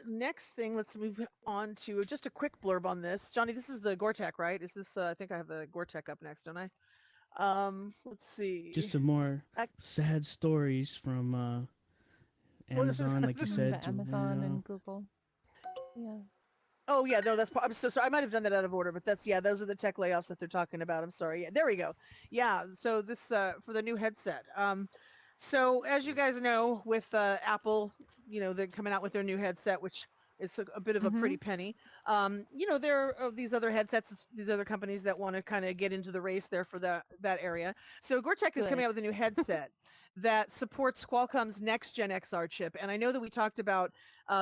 next thing, let's move on to just a quick blurb on this. Johnny, this is the Gore-Tech, right? Is this I think I have the Gore-Tech up next, don't I? Let's see. just some more Ac- sad stories from well, this is Amazon, like you this is The said. Amazon and Google. Yeah. Oh yeah, no, I'm so sorry. I might have done that out of order, but that's yeah, those are the tech layoffs that they're talking about. I'm sorry. Yeah, there we go. Yeah, so this for the new headset. So as you guys know, with Apple, they're coming out with their new headset, which is a bit of a pretty Mhm. penny. There are these other headsets, these other companies that want to kind of get into the race there for that area. So Gore-Tech is coming Good. out with a new headset that supports Qualcomm's next gen XR chip, and I know that we talked about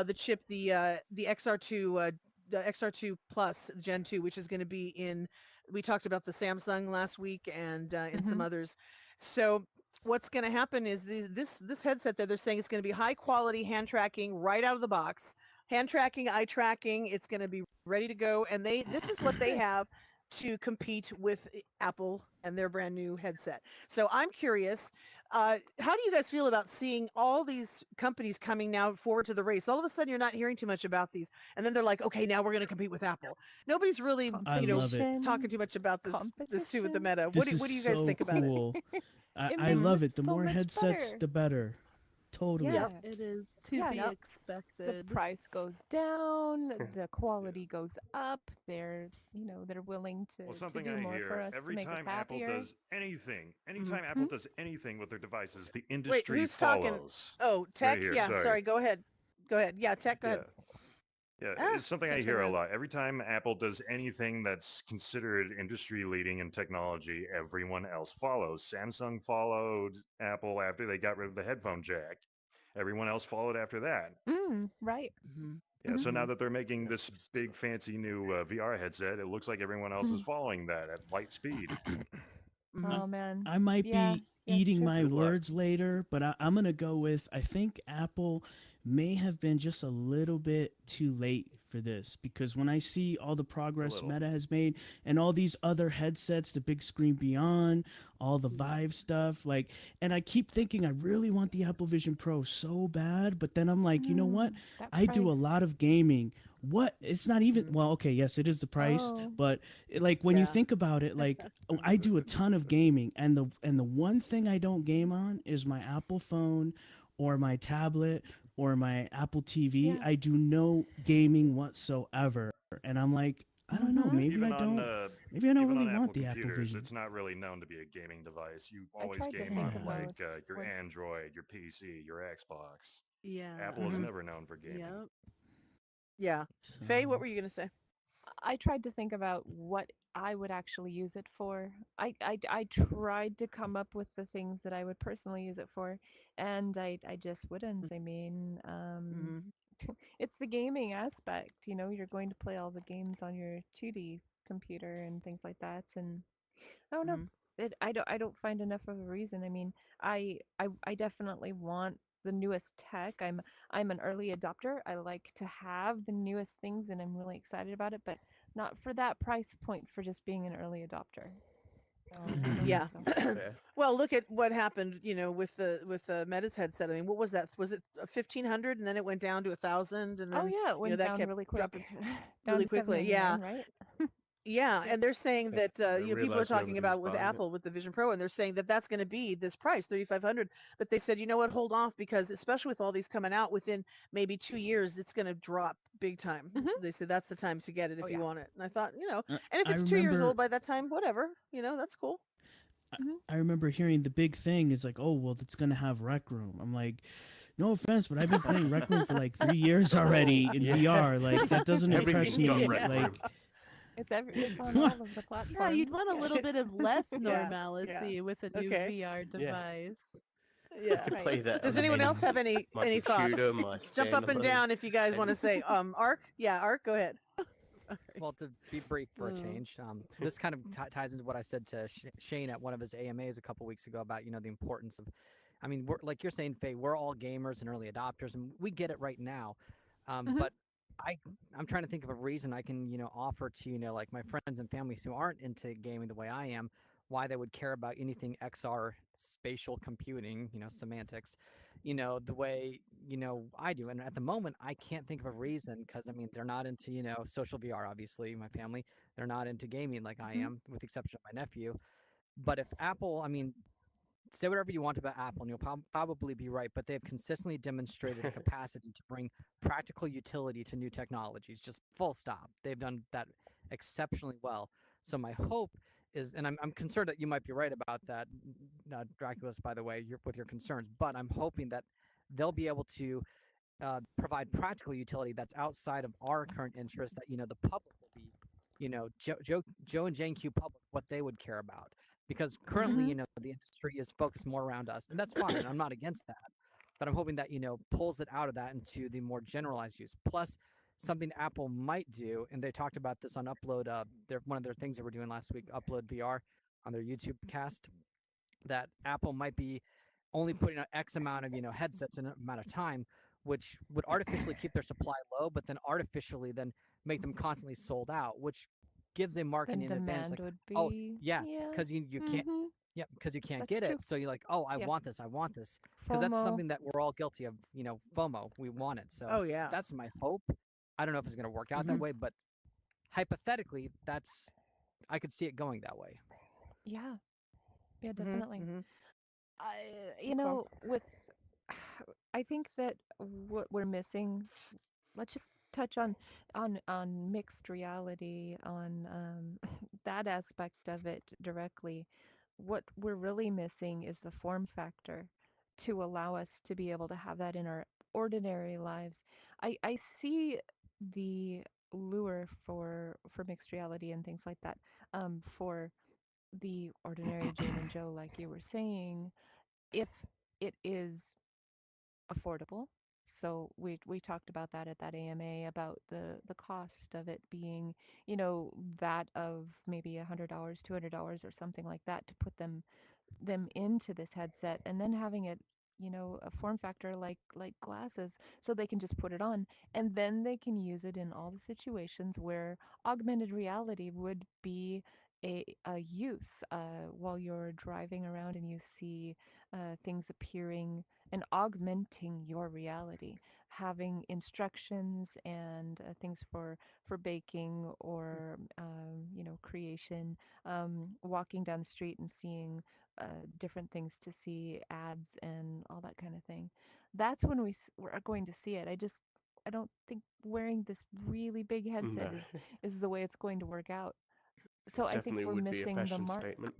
the chip, the XR2 the XR2 Plus Gen 2, which is going to be in. We talked about the Samsung last week and some Mhm. others. So what's going to happen is this headset that they're saying is going to be high quality hand tracking right out of the box. Hand tracking, eye tracking. It's going to be ready to go, and this is what they have to compete with Apple and their brand new headset. So I'm curious, how do you guys feel about seeing all these companies coming now forward to the race? All of a sudden, you're not hearing too much about these, and then they're like, okay, now we're going to compete with Apple. Nobody's really, I love it. talking Competition. too much about this too with the Competition. Meta. This is What do you guys so think about it? cool. I, It I makes Hmm. love it it. The so more much headsets, better. the better. Totally. Yeah. Yep. It is to Yeah, be the expected. price goes down, the Yeah. quality goes up. They're willing Well, to something do I more for hear us to every make us time Apple happier. does anything, Mhm. anytime Hmm? Apple does anything with their devices, the Wait, industry who's talking? follows. Oh, Right Tech. here, Yeah, sorry. sorry. Go ahead. Go ahead. Yeah, Tech. Go ahead. Yeah. Yeah, Ah, it's something I can't turn hear a around. lot. Every time Apple does anything that's considered industry leading in technology, everyone else follows. Samsung followed Apple after they got rid of the headphone jack. Everyone else followed after that. Right. Mm-hmm. Yeah, so now Mm-hmm. that they're making Yeah, this big fancy new VR headset, it looks like everyone else is Mm. following that at light speed. Mm-hmm. Oh man. I might Yeah. be Yeah, it's eating true. my Good luck. words later, but I'm going to go with I think Apple may have been just a little bit too late for this because when I see all the A progress little. Meta has made and all these other headsets, the big screen beyond, all the Yeah. Vive stuff, like, and I keep thinking I really want the Apple Vision Pro so bad, but then I'm like, you know what? That I do a price. lot of gaming. What? It's not even, Mm-hmm. well, okay, yes, it is the price, Oh. but like when you Yeah. think about it, like I do a ton of gaming, and the one thing I don't game on is my Apple phone, or my tablet, or my Apple TV. Yeah. I do no gaming whatsoever, and I'm like, I don't know, Mhm. maybe I Even on don't, maybe I don't even really on want Apple the Apple computers, Vision. it's not really known to be a gaming device. You I always tried to game think on Yeah. like about your what Android, your PC, your Xbox. Yeah. Apple is Mm-hmm. never known for gaming. Yep. Yeah. So Faye, what were you gonna say? I tried to think about what I would actually use it for. I tried to come up with the things that I would personally use it for, and I just wouldn't. I mean, Mm-hmm. it's the gaming aspect. You're going to play all the games on your 2D computer and things like that, and I don't know. Mm-hmm. I don't find enough of a reason. I mean, I definitely want the newest tech. I'm an early adopter. I like to have the newest things and I'm really excited about it, but not for that price point for just being an early adopter. So I don't think Yeah. Mhm. so. fair. Well, look at what happened, with the Meta's headset. I mean, what was that? Was it 1,500 and then it went down to 1,000 and Oh then, yeah, it went that down kept really quick. dropping Down really to quickly. Yeah. 799, right? Yeah, Yep. and they're saying Yeah, that they people are realised talking nobody was about with buying it. Apple with the Vision Pro, and they're saying that that's going to be this price, 3,500. But they said, you know what, hold off because especially with all these coming out within maybe 2 years, it's going to drop big time. Mhm. So they said that's the time to get it Oh if you yeah. want it. And I thought, Uh, and if I it's 2 years old remember by that time, whatever, that's cool. I Mhm. I remember hearing the big thing is like, oh well, it's gonna have Rec Room. I'm like, no offense, but I've been playing Rec Room for like 3 years Oh, already in yeah. VR. Like that doesn't impress Everything's got me. Rec Yeah. Room. Like, It's on all of the Yeah, you'd platforms. want a Yeah. little bit of less Yeah. Yeah. normalcy with a new Okay. VR Yeah, device. Yeah. could Right. play that Does on anyone else have any my any thoughts? computer, my Jump up and standalone down if you guys want to anything. say Ark. Yeah, Ark, go ahead. Alright. Well, to be brief for a Mm. change, this kind of ties into what I said to Shane at one of his AMAs a couple weeks ago about the importance of. I mean, we're like you're saying, Faye, we're all gamers and early adopters, and we get it right now. Mhm. But I'm trying to think of a reason I can offer to like my friends and families who aren't into gaming the way I am, why they would care about anything XR spatial computing, semantics, the way I do. And at the moment, I can't think of a reason because I mean they're not into social VR. Obviously, my family they're not into gaming like I Mhm. am, with the exception of my nephew. But if Apple, I mean, say whatever you want about Apple, and you'll probably be right, but they've consistently demonstrated a capacity to bring practical utility to new technologies, just full stop. They've done that exceptionally well. So my hope is, and I'm concerned that you might be right about that, Draculus, by the way, with your concerns, but I'm hoping that they'll be able to provide practical utility that's outside of our current interest that the public will be Joe and Jane Q public what they would care about, because currently Mhm. the industry is focused more around us, and that's fine. I'm not against that, but I'm hoping that pulls it out of that into the more generalized use. Plus, something Apple might do, and they talked about this on Upload. One of their things they were doing last week, Upload VR, on their YouTube cast, that Apple might be only putting out X amount of headsets in an amount of time, which would artificially keep their supply low, but then artificially then make them constantly sold out, which gives a market Then an advantage. demand Like, would oh be yeah, yeah. because you can't. Mhm. Yeah, because you can't That's get true. it. So you're like, oh, Yeah. I want this. Because that's FOMO. something that we're all guilty of, FOMO. We want it. So Oh yeah. that's my hope. I don't know if it's going to work out that Mhm. way, but hypothetically, I could see it going that way. Yeah. Yeah, Mhm. definitely. Mhm. I Okay. with I think that what we're missing, let's just touch on mixed reality, on that aspect of it directly. What we're really missing is the form factor to allow us to be able to have that in our ordinary lives. I see the lure for mixed reality and things like that, for the ordinary Jane and Joe, like you were saying, if it is affordable. So we talked about that at that AMA, about the cost of it being, that of maybe $100, $200 or something like that to put them into this headset, and then having it, a form factor like glasses, so they can just put it on, and then they can use it in all the situations where augmented reality would be a use, while you're driving around and you see things appearing and augmenting your reality, having instructions and things for baking or creation, walking down the street and seeing different things to see, ads and all that kind of thing. That's when we're going to see it. I don't think wearing this really big headset No, is the way it's going to work out. So I think definitely we're would be a missing the fashion mark. statement.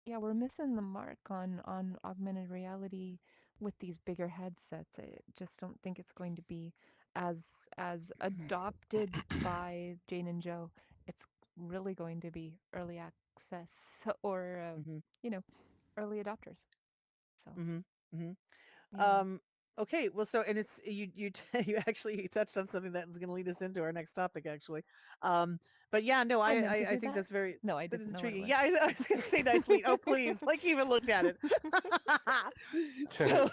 Yeah, we're missing the mark on augmented reality with these bigger headsets. I just don't think it's going to be as as adopted by Jane and Joe. It's really going to be early access or Mm-hmm. you know, early adopters. So, Mm-hmm. Mm-hmm. yeah. Um, okay, well, so and it's you actually touched on something that was going to lead us into our next topic, actually. But yeah, no, I meant to I do think that. that's very No, I that is didn't know what it intriguing. was. Yeah, I was going to say nicely. Oh, please, like you even looked at it. So,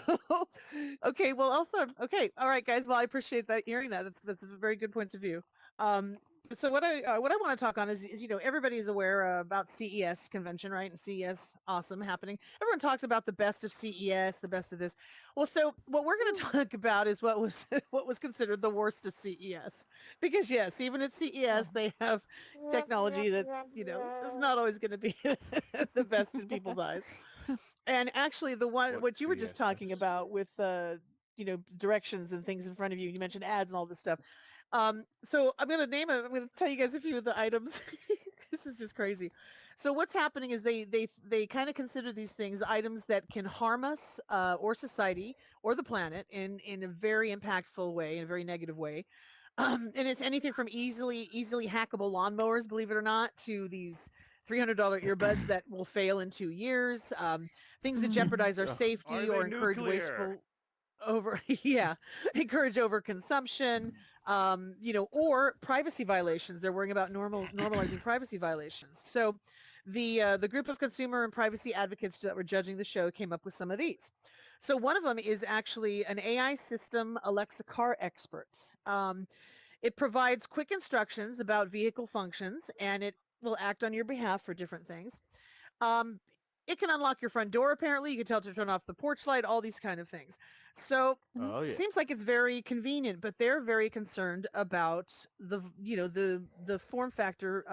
okay, well, also, okay, all right, guys. Well, I appreciate that hearing that. That's a very good point of view. Um, so what I want to talk on is everybody is aware about CES convention, right? And CES, awesome, happening. Everyone talks about the best of CES, the best of this. Well, so what we're going to Woo. talk about is what was what was considered the worst of CES, because yes, even at Oh. CES they have technology that is not always going to be the best in people's eyes. And actually, the one What what you were just CS talking does. about with directions and things in front of you, you mentioned ads and all this stuff. So I'm gonna name it. I'm gonna tell you guys a few of the items. This is just crazy. So what's happening is they kind of consider these things items that can harm us, or society or the planet in a very impactful way, in a very negative way. And it's anything from easily hackable lawnmowers, believe it or not, to these $300 earbuds that will fail in 2 years. Things that Mm. jeopardize our Ugh. Are safety they or encourage nuclear? wasteful over yeah, encourage overconsumption, or privacy violations. They're worrying about normalizing privacy violations. So the group of consumer and privacy advocates that were judging the show came up with some of these. So one of them is actually an AI system, Alexa car expert. It provides quick instructions about vehicle functions, and it will act on your behalf for different things. Um, it can unlock your front door. Apparently, you can tell it to turn off the porch light. All these kind of things. So Mhm. Oh yeah. seems like it's very convenient, but they're very concerned about the form factor.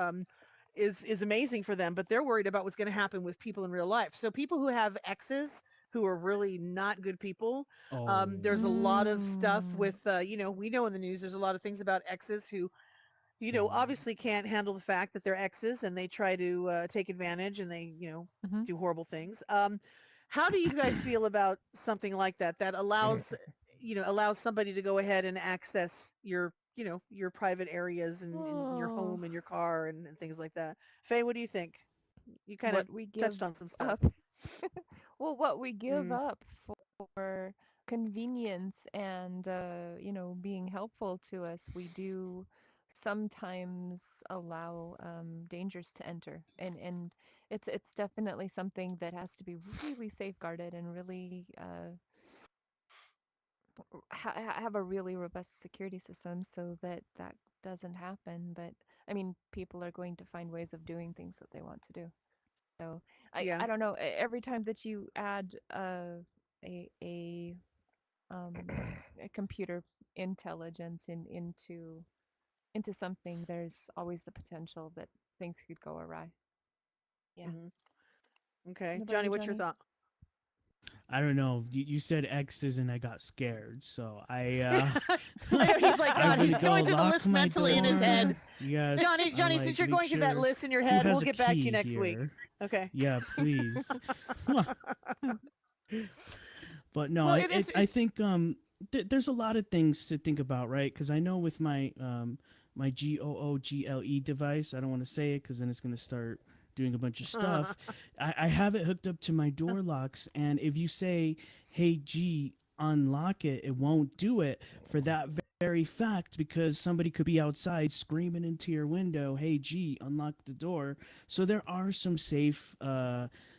Is amazing for them, but they're worried about what's going to happen with people in real life. So people who have exes who are really not good people. There's a Oh. lot of stuff Mm. with we know in the news there's a lot of things about exes who Mhm. obviously can't handle the fact that they're exes and they try to take advantage and they, Mhm. do horrible things. How do you guys feel about something like that that allows somebody to go ahead and access your private areas in your Oh, home and your car and things like that? Faye, what do you think? You kind of what we give touched on some stuff. up. Well, what we give Mm, up for convenience and being helpful to us, we do sometimes allow dangers to enter, and it's definitely something that has to be really safeguarded and really have a really robust security system so that that doesn't happen. But I mean, people are going to find ways of doing things that they want to do. So yeah. I don't know. Every time that you add a a um a computer intelligence into something, there's always the potential that things could go awry. Yeah. Hmm. Okay, What about Johnny, you, what's your Johnny? thought? I don't know. You said X's and I got scared, so I know he's like, I'm God, he's gonna go going through the lock list my mentally in his door. head. Yes, Johnny, since like you're make going through that sure list in your who head, we'll has a get back to you key next week. here. Okay. Yeah, please. But no, Well, it is. I think there's a lot of things to think about, right? Because I know with my my GOOGLE device, I don't want to say it because then it's gonna start doing a bunch of stuff. I have it hooked up to my door locks, and if you say, "Hey G, unlock it," it won't do it for that very fact because somebody could be outside screaming into your window, "Hey G, unlock the door." So there are some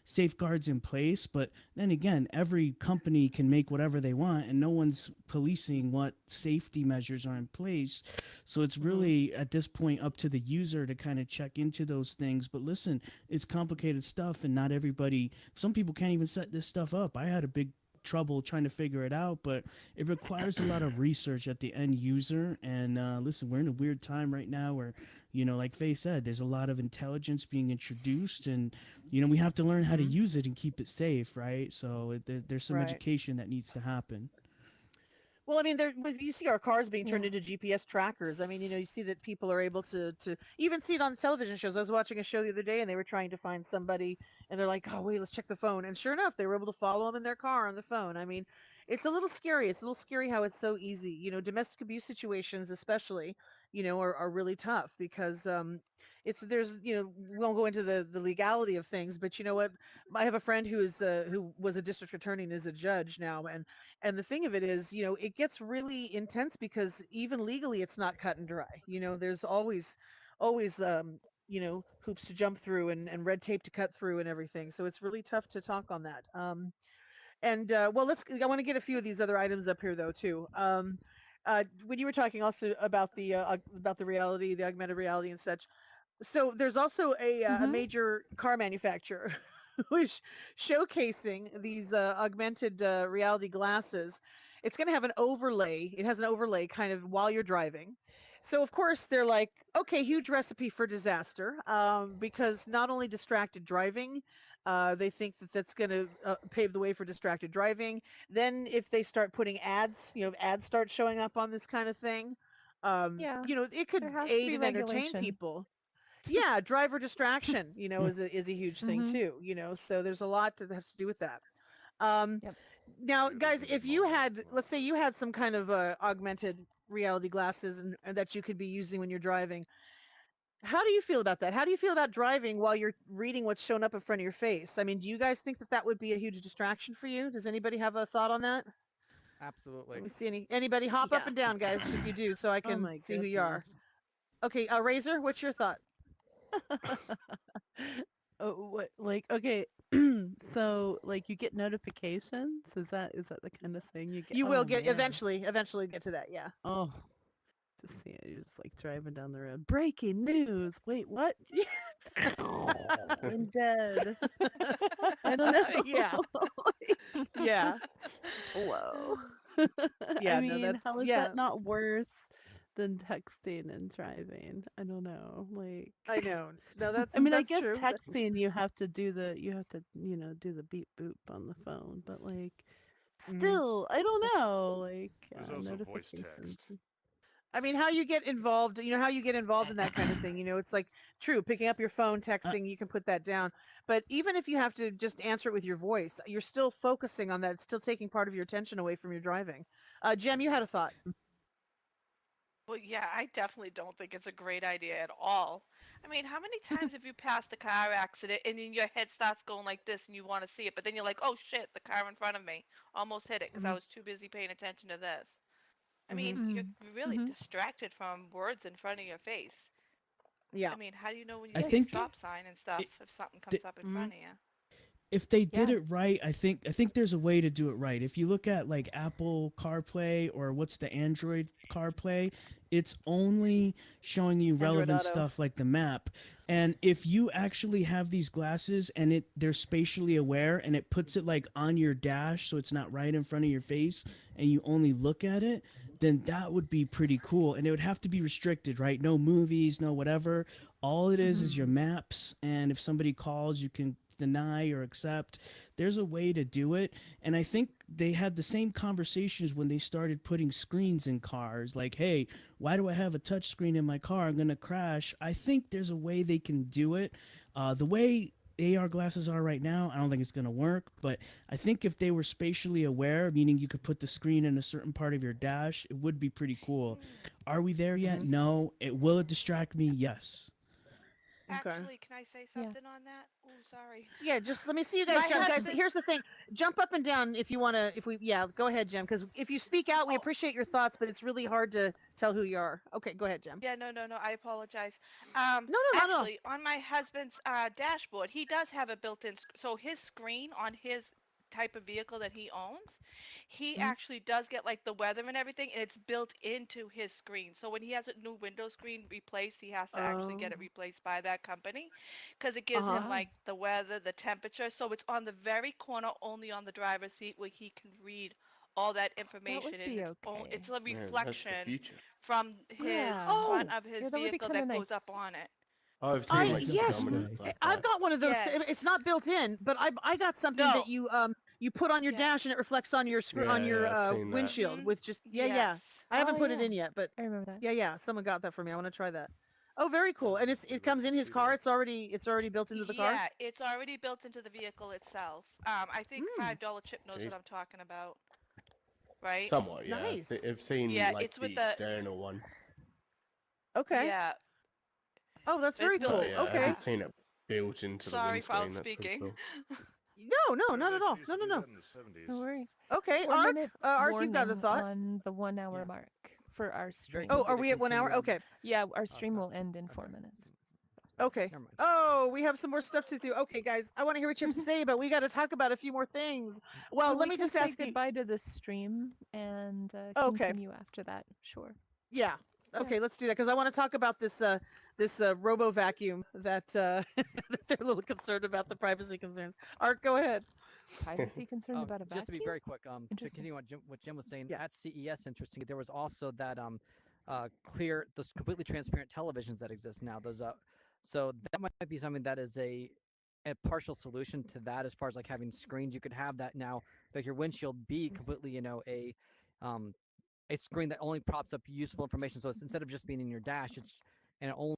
safeguards in place, but then again, every company can make whatever they want and no one's policing what safety measures are in place. So it's really at this point up to the user to kind of check into those things. But listen, it's complicated stuff and not everybody, some people can't even set this stuff up. I had a big trouble trying to figure it out, but it requires a lot of research at the end user. And listen, we're in a weird time right now where, like Faye said, there's a lot of intelligence being introduced, and we have to learn how to use it and keep it safe, right? So there's some Right. education that needs to happen. Well, I mean, you see our cars being turned into GPS trackers. I mean, you see that people are able to even see it on television shows. I was watching a show the other day, and they were trying to find somebody, and they're like, "Oh, wait, let's check the phone." And sure enough, they were able to follow them in their car on the phone. I mean, it's a little scary. It's a little scary how it's so easy. Domestic abuse situations, especially, are really tough because there's we won't go into the legality of things, but you know what? I have a friend who was a district attorney and is a judge now, and the thing of it is, it gets really intense because even legally it's not cut and dry. There's always hoops to jump through and red tape to cut through and everything. So it's really tough to talk on that. And well, I want to get a few of these other items up here though too. When you were talking also about the reality, the augmented reality and such, so there's also a major car manufacturer who's showcasing these augmented reality glasses. It's going to have an overlay. It has an overlay kind of while you're driving. So of course they're like, okay, huge recipe for disaster, because not only distracted driving, they think that that's going to pave the way for distracted driving. Then if they start putting ads, if ads start showing up on this kind of thing, Yeah, it could there has to aid be and entertain regulation. people. Yeah, driver distraction, is a huge thing Mhm. too, so there's a lot that has to do with that. Um, Yep. Now, Dude, guys, this is if you mind had, let's say you had some kind of augmented reality glasses and that you could be using when you're driving, how do you feel about that? How do you feel about driving while you're reading what's shown up in front of your face? I mean, do you guys think that that would be a huge distraction for you? Does anybody have a thought on that? Let Absolutely. me see anybody hop up Yeah. and down, guys, if you do, so I Oh can my see who you goodness. are. Okay, Razor, what's your thought? Oh, what like okay, so like you get notifications? Is that the kind of thing you get? You will Oh get man. eventually get to that, yeah. Oh, just see it, you're just like driving down the road. Breaking news. Wait, what? I'm dead. I don't know. Yeah, Like, yeah, whoa. I yeah. No, mean, that's how is yeah. that not worse than texting and driving? I don't know. Like I know. No, I mean, I that's guess true. texting you have to do the beep boop on the phone, but like Mhm. still, I don't know, like There's also voice notifications. text. I mean, how you get involved, how you get involved in that kind of thing. It's like true, picking up your phone, Uh, texting, you can put that down. But even if you have to just answer it with your voice, you're still focusing on that. It's still taking part of your attention away from your driving. Jem, you had a thought. Well, yeah, I definitely don't think it's a great idea at all. I mean, how many times have you passed a car accident and then your head starts going like this and you want to see it, but then you're like, oh shit, the car in front of me almost hit it because I Hmm. was too busy paying attention to this. I Hmm. mean, you're Mm. really Mhm. distracted from words in front of your face. Yeah. I mean, how do you know when you I see a think stop sign and stuff it, if something th- comes up in Hmm. front of you? if they did Yeah. it right, I think there's a way to do it right. If you look at like Apple CarPlay or what's the Android CarPlay, it's only showing you Android relevant Auto. stuff like the map. And if you actually have these glasses and they're spatially aware and it puts it like on your dash so it's not right in front of your face and you only look at it, then that would be pretty cool. And it would have to be restricted, right? No movies, no whatever. All it is your Mhm. maps, and if somebody calls, you can deny or accept. There's a way to do it. And I think they had the same conversations when they started putting screens in cars. Like, hey, why do I have a touch screen in my car? I'm going to crash. I think there's a way they can do it. The way AR glasses are right now, I don't think it's going to work. But I think if they were spatially aware, meaning you could put the screen in a certain part of your dash, it would be pretty cool. Are we there yet? No. Will it distract me? Yes. Okay. Actually, can I say something on that? Oh, sorry. Yeah, just let me see you guys My jump. Guys, husband- here's the thing. Jump up and down if you want to. Yeah, go ahead, Jim, because if you speak out, we appreciate your thoughts, but it's really hard to tell who you are. Okay, go ahead, Jim. Yeah, no, I apologize. No. Actually, on my husband's dashboard, he does have a built-in, so his screen on his type of vehicle that he owns, he actually does get like the weather and everything, and it's built into his screen. So when he has a new window screen replaced, he has to actually get it replaced by that company because it gives him like the weather, the temperature. So it's on the very corner, only on the driver's seat, where he can read all that information, would and be it's a Man, that's the reflection future. from his Yeah. front of his Yeah, that would be vehicle kinda that goes nice. up on it. I've I seen like yes, dominant like I've that. got one of those. Yes. It's not built in, but I got something No. that you put on your Yeah. dash and it reflects on your screen on Yeah, your yeah, I've seen that. windshield with just Yes. I haven't Oh, put it yeah. in yet, but I remember that. yeah, someone got that for me. I want to try that. Oh, very cool. And it comes in his car. It's already built into the car. Yeah, it's already built into the vehicle itself. I think $5 chip knows what I'm talking about. Right? Somewhat, yeah. Nice. I've seen Yeah, like it's with the the external one. Okay. Yeah. Oh, that's But very it's built cool. But, yeah, I Okay. haven't seen it built into the Sorry for windscreen. That's pretty outspeaking. cool. No, not at all. No. No worries. Okay, 4 Ark. minutes Ark, you've got a warning thought. on the 1 hour Yeah. mark for our stream. Oh, quickly are to we at 1 hour? continue. Okay. Yeah, our stream will end in 4 minutes. Okay. Never mind. Oh, we have some more stuff to do. Okay, guys, I want to hear what you have to say, but we got to talk about a few more things. Well, let we me can just say ask you. goodbye to the stream and Okay. continue after that. Sure. Yeah. Okay, let's do that because I want to talk about this robo vacuum that that they're a little concerned about the privacy concerns. Art, go ahead. Privacy concerned about a vacuum? Just to be very quick, to Interesting. continue what Jim was saying, Yeah. at CES, interesting, there was also that those completely transparent televisions that exist now. Those so that might be something that is a partial solution to that as far as like having screens. You could have that now, like your windshield be completely, a screen that only props up useful information. So it's, instead of just being in your dash, and it only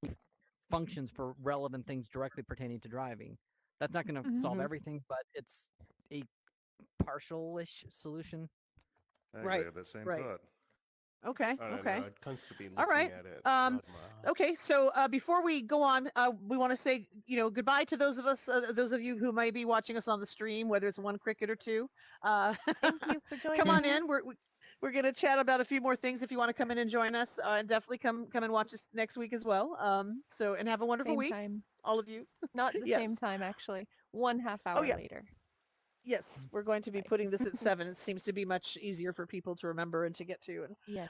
functions for relevant things directly pertaining to driving. That's not going to solve everything, but it's a partial-ish solution. Right, I have that same right. thought. Okay. I don't Okay. know, I'd constantly be All looking right. at it. outside my house. Okay, so before we go on, we want to say, goodbye to those of you who may be watching us on the stream, whether it's one cricket or two. Thank you for joining. Come on in. We're going to chat about a few more things if you want to come in and join us. And definitely come and watch us next week as well. And have a wonderful Same week, time. all of you. Not the Yes. same time, actually. 1/2 hour yeah. later. Yes, we're going to be putting this at 7. It seems to be much easier for people to remember and to get to. And Yes.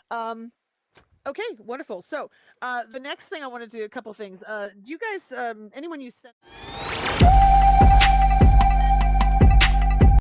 okay, wonderful. So the next thing I want to do, a couple things. Do you guys, anyone you sent?